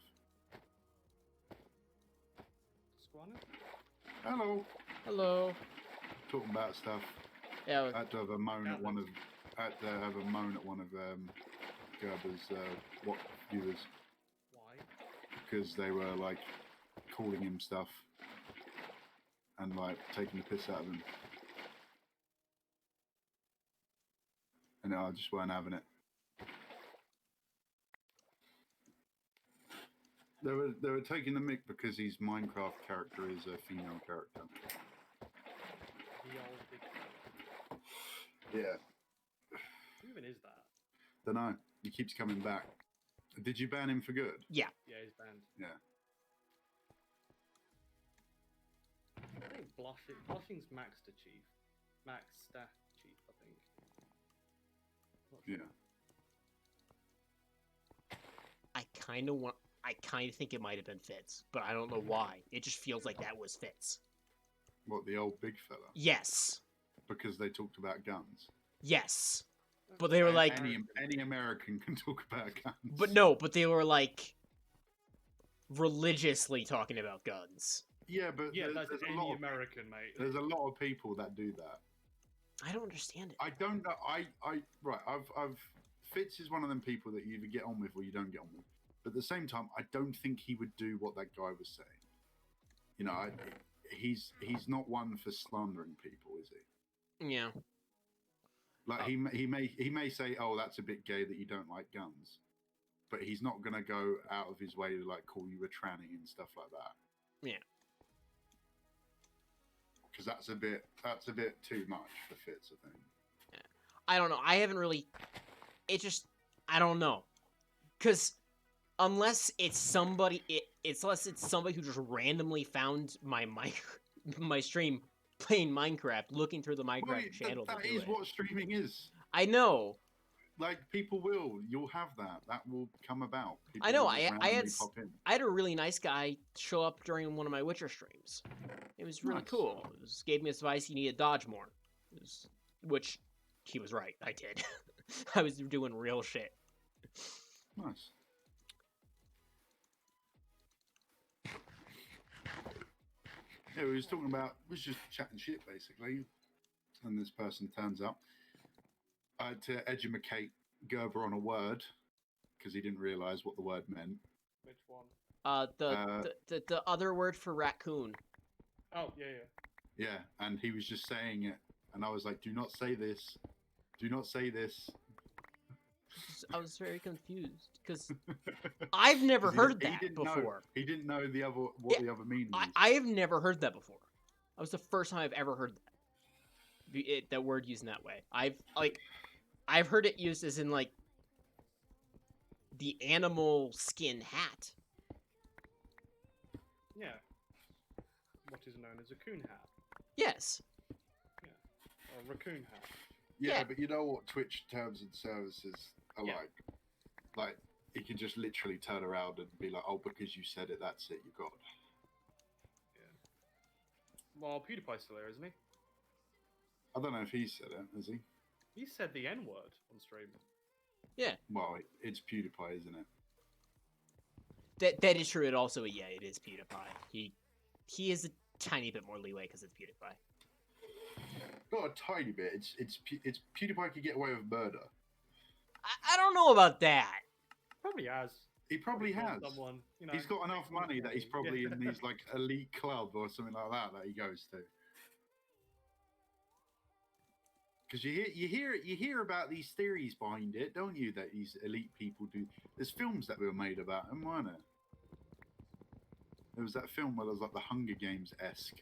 Squanner? Hello. Hello. Talking about stuff. Yeah. I had to have a moan at one of Gerber's what viewers. Why? Because they were like calling him stuff and like taking the piss out of him, and I just weren't having it. They were taking the mick because his Minecraft character is a female character. The old big. Yeah. Who even is that? Dunno. He keeps coming back. Did you ban him for good? Yeah. Yeah, he's banned. Yeah. I think Blushing's Max to Chief. Max Staff Chief, I think. Not sure. Yeah. I kind of think it might have been Fitz, but I don't know why. It just feels like that was Fitz. What, the old big fella? Yes. Because they talked about guns. Yes. But they were like... Any American can talk about guns. But they were like... religiously talking about guns. Yeah, but yeah, that's there's any a lot of, American, mate. There's a lot of people that do that. I don't understand it. I don't know. I've Fitz is one of them people that you either get on with or you don't get on with. But at the same time, I don't think he would do what that guy was saying. You know, he's not one for slandering people, is he? Yeah. Like he may say, "Oh, that's a bit gay that you don't like guns," but he's not gonna go out of his way to like call you a tranny and stuff like that. Yeah. Because that's a bit too much for Fitz, I think. Yeah. I don't know. I haven't really. It just I don't know, because unless it's somebody who just randomly found my stream playing Minecraft, looking through the Minecraft channel. That is what streaming is. I know. Like you'll have that. That will come about. People I know. will just randomly pop in. I had a really nice guy show up during one of my Witcher streams. It was really Nice. cool. It gave me advice. You need to dodge more, which he was right. I did. I was doing real shit. Nice. Yeah, we was just chatting shit basically, and this person turns up. I had to educate Gerber on a word because he didn't realise what the word meant. Which one? The other word for raccoon. Oh, yeah. Yeah, and he was just saying it, and I was like, "Do not say this. Do not say this." I was very confused because I've never heard that before. He didn't know the other the other meaning is. I have never heard that before. That was the first time I've ever heard that. That word used in that way. I've heard it used as in like the animal skin hat. Yeah. What is known as a coon hat. Yes. Yeah. Or raccoon hat. Yeah, Yeah. but you know what Twitch terms and services are Yeah. like? Like, he can just literally turn around and be like, "Oh, because you said it, that's it, you got it." Yeah. Well, PewDiePie's still there, isn't he? I don't know if he said it, has he? He said the N-word on stream. Yeah. Well, it's PewDiePie, isn't it? That is true. It also, yeah, it is PewDiePie. He is a tiny bit more leeway because it's PewDiePie. Not a tiny bit. It's PewDiePie could get away with murder. I don't know about that. Probably has. He probably has. Someone, you know, He's got enough money that he's probably in these like elite club or something like that he goes to. Because you hear about these theories behind it, don't you? That these elite people do. There's films that were made about them, weren't there? There was that film where there was like the Hunger Games esque,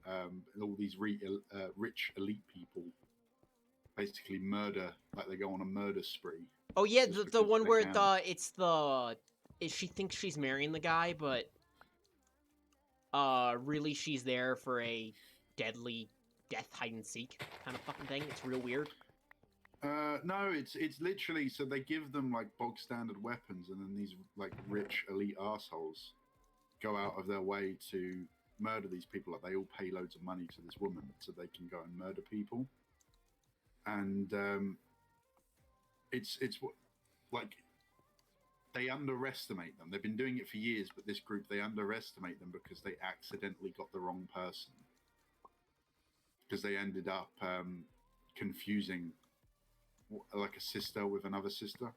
all these rich elite people basically murder, like they go on a murder spree. Oh yeah, Just the because one they where can. she thinks she's marrying the guy, but really she's there for a deadly death hide and seek kind of fucking thing. It's real weird. No, it's literally so they give them like bog standard weapons, and then these like rich elite assholes go out of their way to murder these people. Like they all pay loads of money to this woman so they can go and murder people. And it's like they underestimate them. They've been doing it for years, but this group they underestimate them because they accidentally got the wrong person. Because they ended up confusing like a sister with another sister.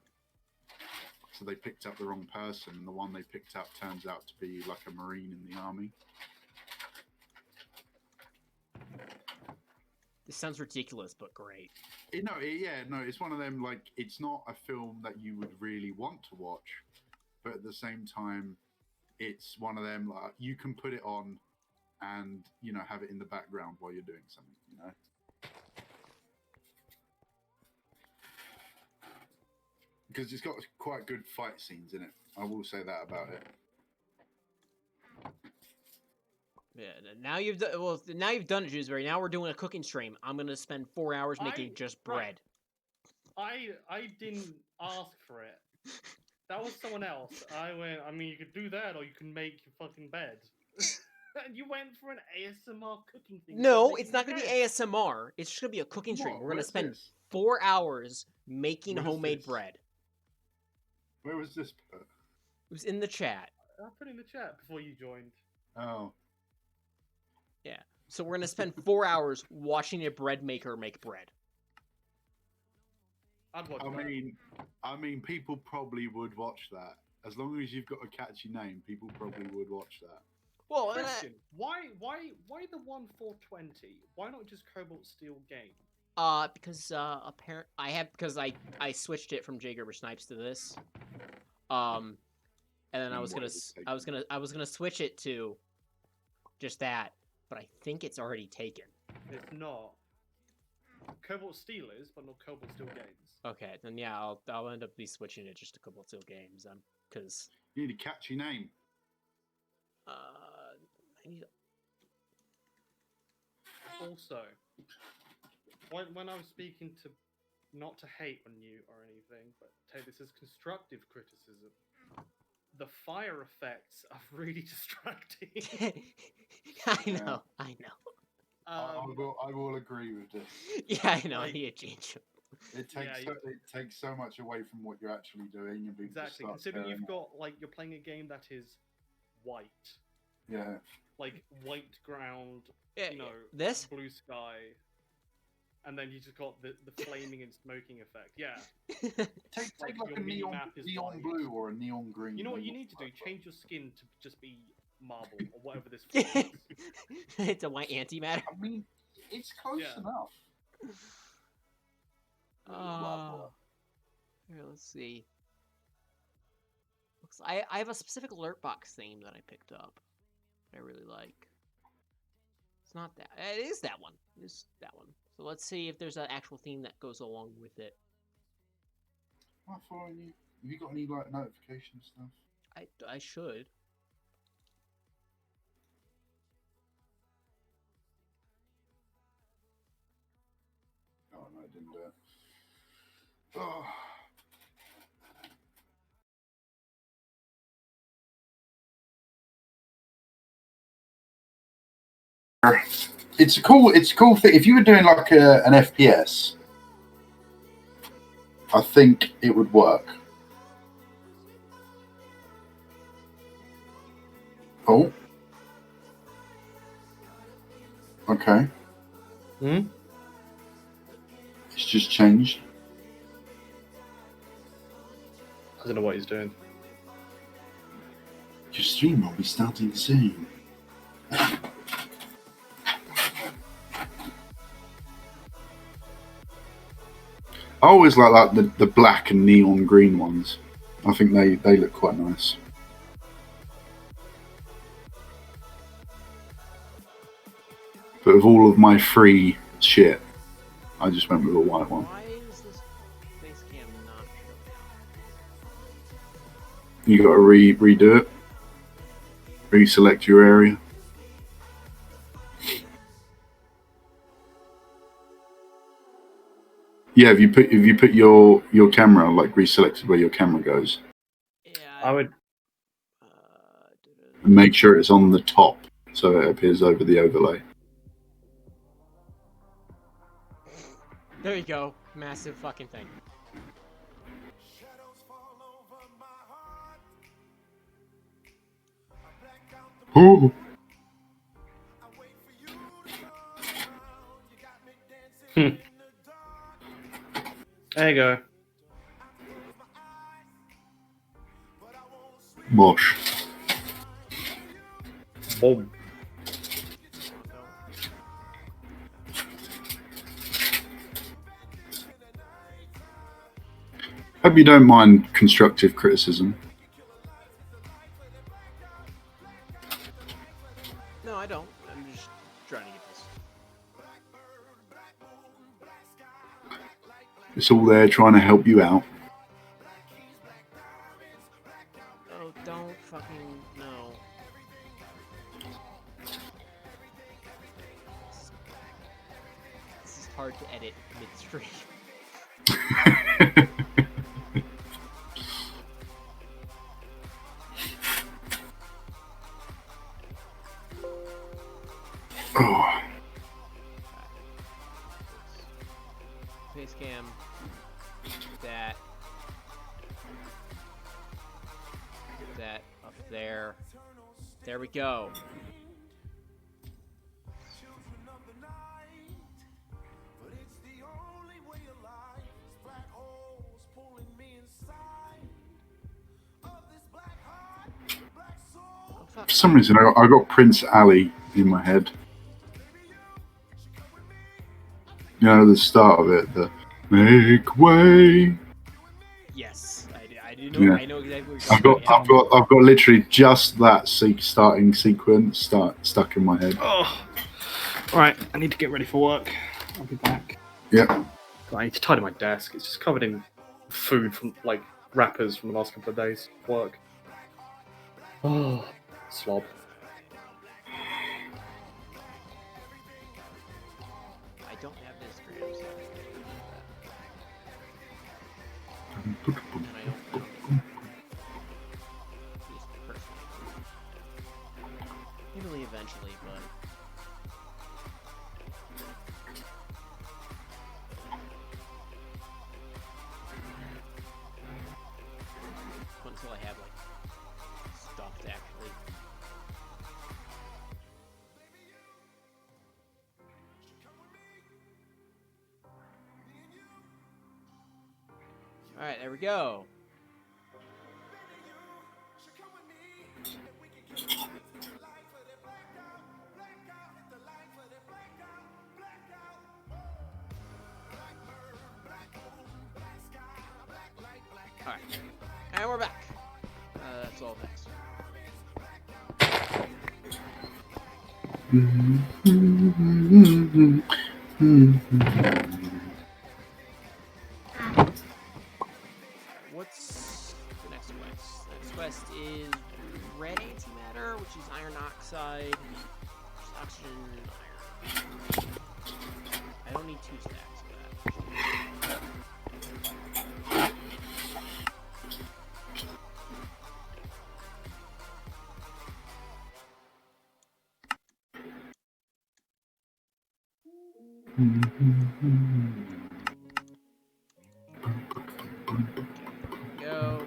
So they picked up the wrong person, and the one they picked up turns out to be like a Marine in the army. This sounds ridiculous, but great. It's one of them, like, it's not a film that you would really want to watch, but at the same time, it's one of them, like, you can put it on and, you know, have it in the background while you're doing something, you know? Because it's got quite good fight scenes in it. I will say that about it. Yeah. Now you've done it, Dewsbury. Now we're doing a cooking stream. I'm gonna spend 4 hours making just bread. I didn't ask for it. That was someone else. I went. I mean, you could do that, or you can make your fucking bed. And you went for an ASMR cooking thing. No, it's not gonna be ASMR. It's just gonna be a cooking stream. What? We're gonna Where's spend this? 4 hours making Where's homemade this? bread. Where was this put? It was in the chat. I put it in the chat before you joined. Oh. Yeah. So we're gonna spend 4 hours watching a bread maker make bread. I'd watch that. I mean, people probably would watch that. As long as you've got a catchy name, people probably would watch that. Well, Question: Why the 1-4-20? Why not just Cobalt Steel Game? because because I switched it from J. Gerber Snipes to this. And then I was gonna switch it to just that, but I think it's already taken. It's not. Cobalt Steel is, but not Cobalt Steel Games. Okay, then yeah, I'll end up switching it just to Cobalt Steel Games, because You need a catchy name. I need. Also, when I was speaking to, not to hate on you or anything, but take this as constructive criticism, the fire effects are really distracting. I know. I will agree with this. Yeah, I know. Like, I need to change them. It takes so much away from what you're actually doing, and people exactly. start Considering staring you've got you're playing a game that is white, Yeah. like white ground, Yeah, you know, this. blue sky, and then you just got the flaming and smoking effect. Yeah. Take Like, like your a mini-map is neon white. blue or a neon green. You know what you They need to look do? like Change your skin to just be marble or whatever this is. It's a white antimatter. I mean, it's close Yeah. enough. Here, let's see. I have a specific alert box theme that I picked up. I really like. It's not that. It is that one. It is that one. So let's see if there's an actual theme that goes along with it. Am I following you? Have you got any like notification stuff? I should. Oh no, I didn't do it. Oh. It's a cool thing. If you were doing like an FPS, I think it would work. Oh. Okay. Hmm? It's just changed. I don't know what he's doing. Your stream will be starting soon. I always like the black and neon green ones. I think they look quite nice. but of all of my free shit, I just went with a white one. Why is this face cam not showing up? You got to redo it. Reselect your area. Yeah, if you put your camera, like reselected where your camera goes, Yeah, I would. and make sure it's on the top so it appears over the overlay. There you go. Massive fucking thing. Ooh. There you go. Mosh. Boom. Hope you don't mind constructive criticism. No, I don't. I'm just trying to get this. It's all there trying to help you out. Oh, don't fucking no. This is hard to edit midstream. Oh. Face cam. That up there. There we go. For some reason, I got Prince Ali in my head. You know, the start of it, the make way. Yes, I do know. Yeah. I know exactly what you're talking about. I've got literally just that starting sequence stuck in my head. Oh. Right, I need to get ready for work. I'll be back. Yeah. I need to tidy my desk. It's just covered in food from like wrappers from the last couple of days. Work. Oh, slob. I don't have this gram, so and I don't at least personally. Maybe eventually, but until I have like stuff to actually. All right, there we go. All right, and we're back. That's all next. What's the next quest? The next quest is red antimater, which is iron oxide, which is oxygen iron. I don't need 2 stacks for that. Go.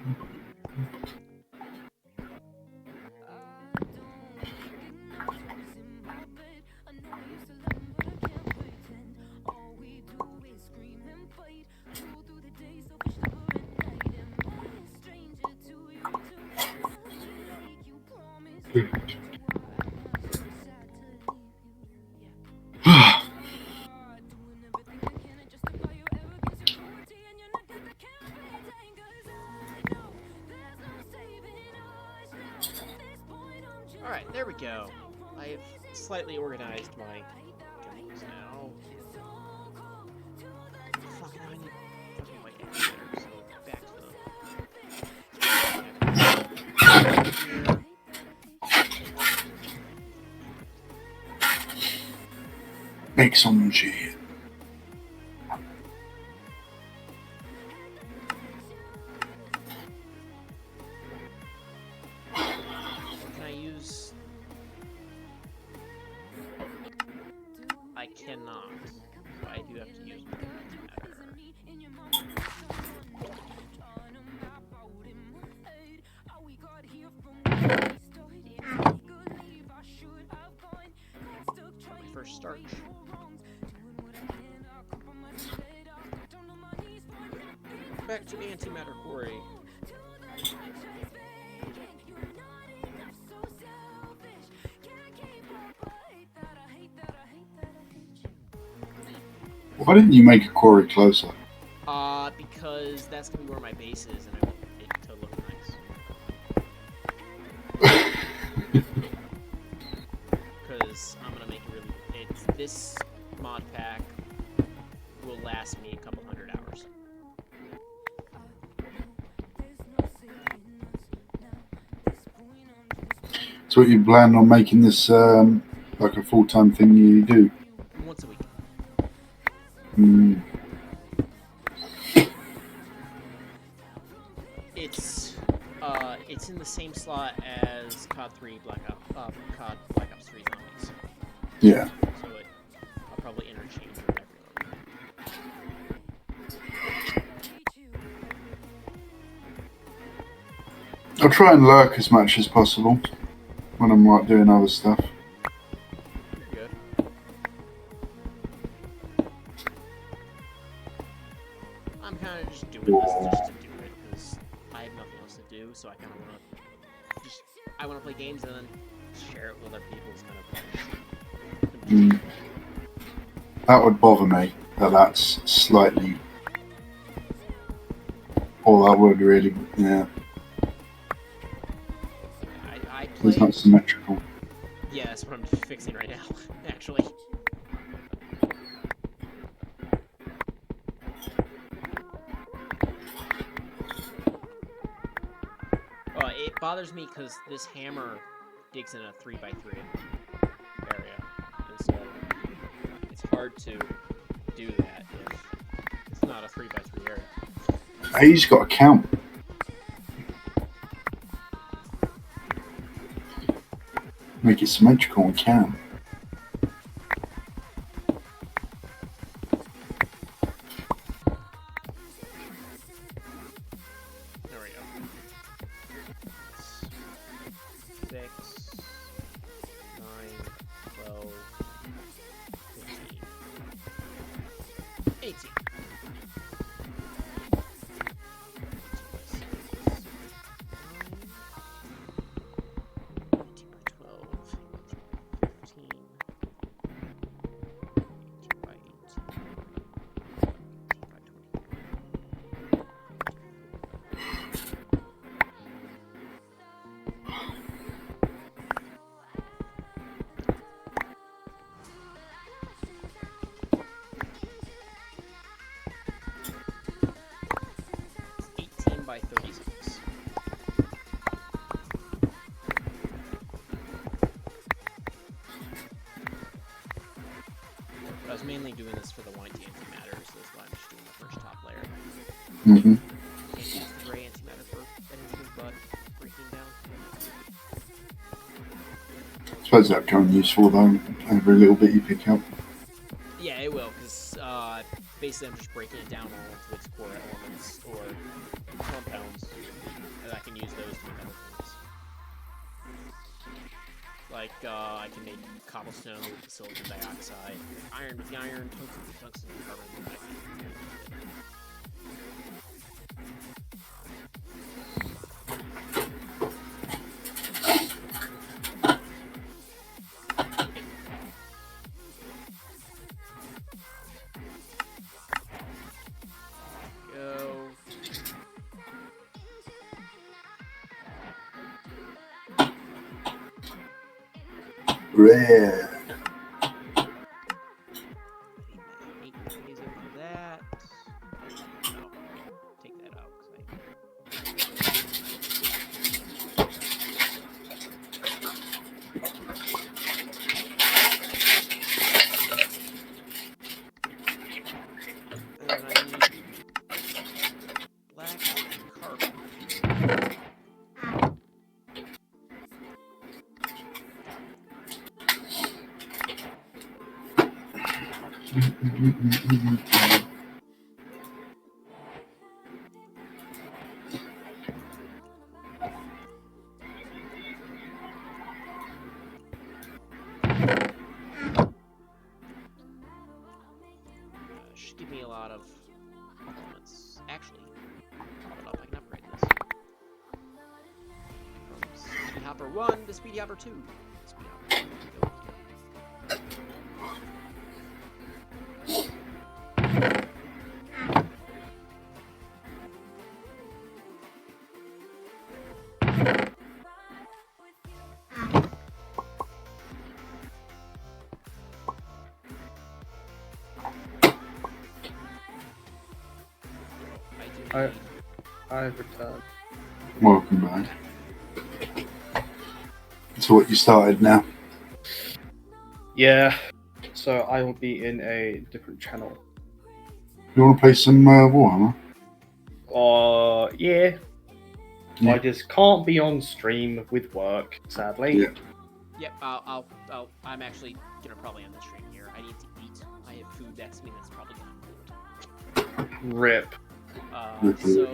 Alright, there we go. I have slightly organized my Make some shit. Can I use? I cannot. But I do have to use my antimatter. My first starch. Back to the antimatter quarry. Why didn't you make a quarry closer? Because that's gonna be where my base is, and I want it to look nice. Because I'm gonna make it really. This mod pack will last me a couple hundred hours. So, what you plan on making this like a full-time thing you do? Once a week. Hmm. It's in the same slot as COD 3 COD Black Ops 3 Zombies. Yeah. So I'll probably interchange it regularly. I'll try and lurk as much as possible when I'm like doing other stuff. You're good. I'm kind of just doing this just to do it because I have nothing else to do. So I kind of want to play games and then share it with other people. It's kind of Mm. That would bother me. That's slightly. Oh, that would really. Yeah. I It's play. not symmetrical. Yeah, that's what I'm fixing right now. Actually. It bothers me because this hammer digs in a 3x3 area, and so it's hard to do that if it's not a 3x3 area. He's got a count. Make it symmetrical and count. There we go. 6, 9, 12, 15, 18. By 36. But I was mainly doing this for the white antimatter, so that's why I'm just doing the first top layer. Mm-hmm. Can't use the gray antimatter for anything but breaking down. I suppose that can be useful though. Every little bit you pick up. Yeah, it will, because basically I'm just breaking it down all into its core elements or compounds, and I can use those to make other things. Like, I can make cobblestone with the silicon dioxide, iron with the iron, tungsten with tungsten, carbon with the carbon. Red. Should give me a lot of elements. Actually, hold up, I can upgrade this. From Speedy Hopper 1 to Speedy Hopper 2. Speedy Hopper 2, go here. I've returned. Welcome back. So what you started now? Yeah. So I will be in a different channel. You want to play some Warhammer? Yeah. Yeah. I just can't be on stream with work, sadly. Yeah. Yep, I'm actually gonna probably end the stream here. I need to eat. I have food next to me that's probably gonna cold. Rip. So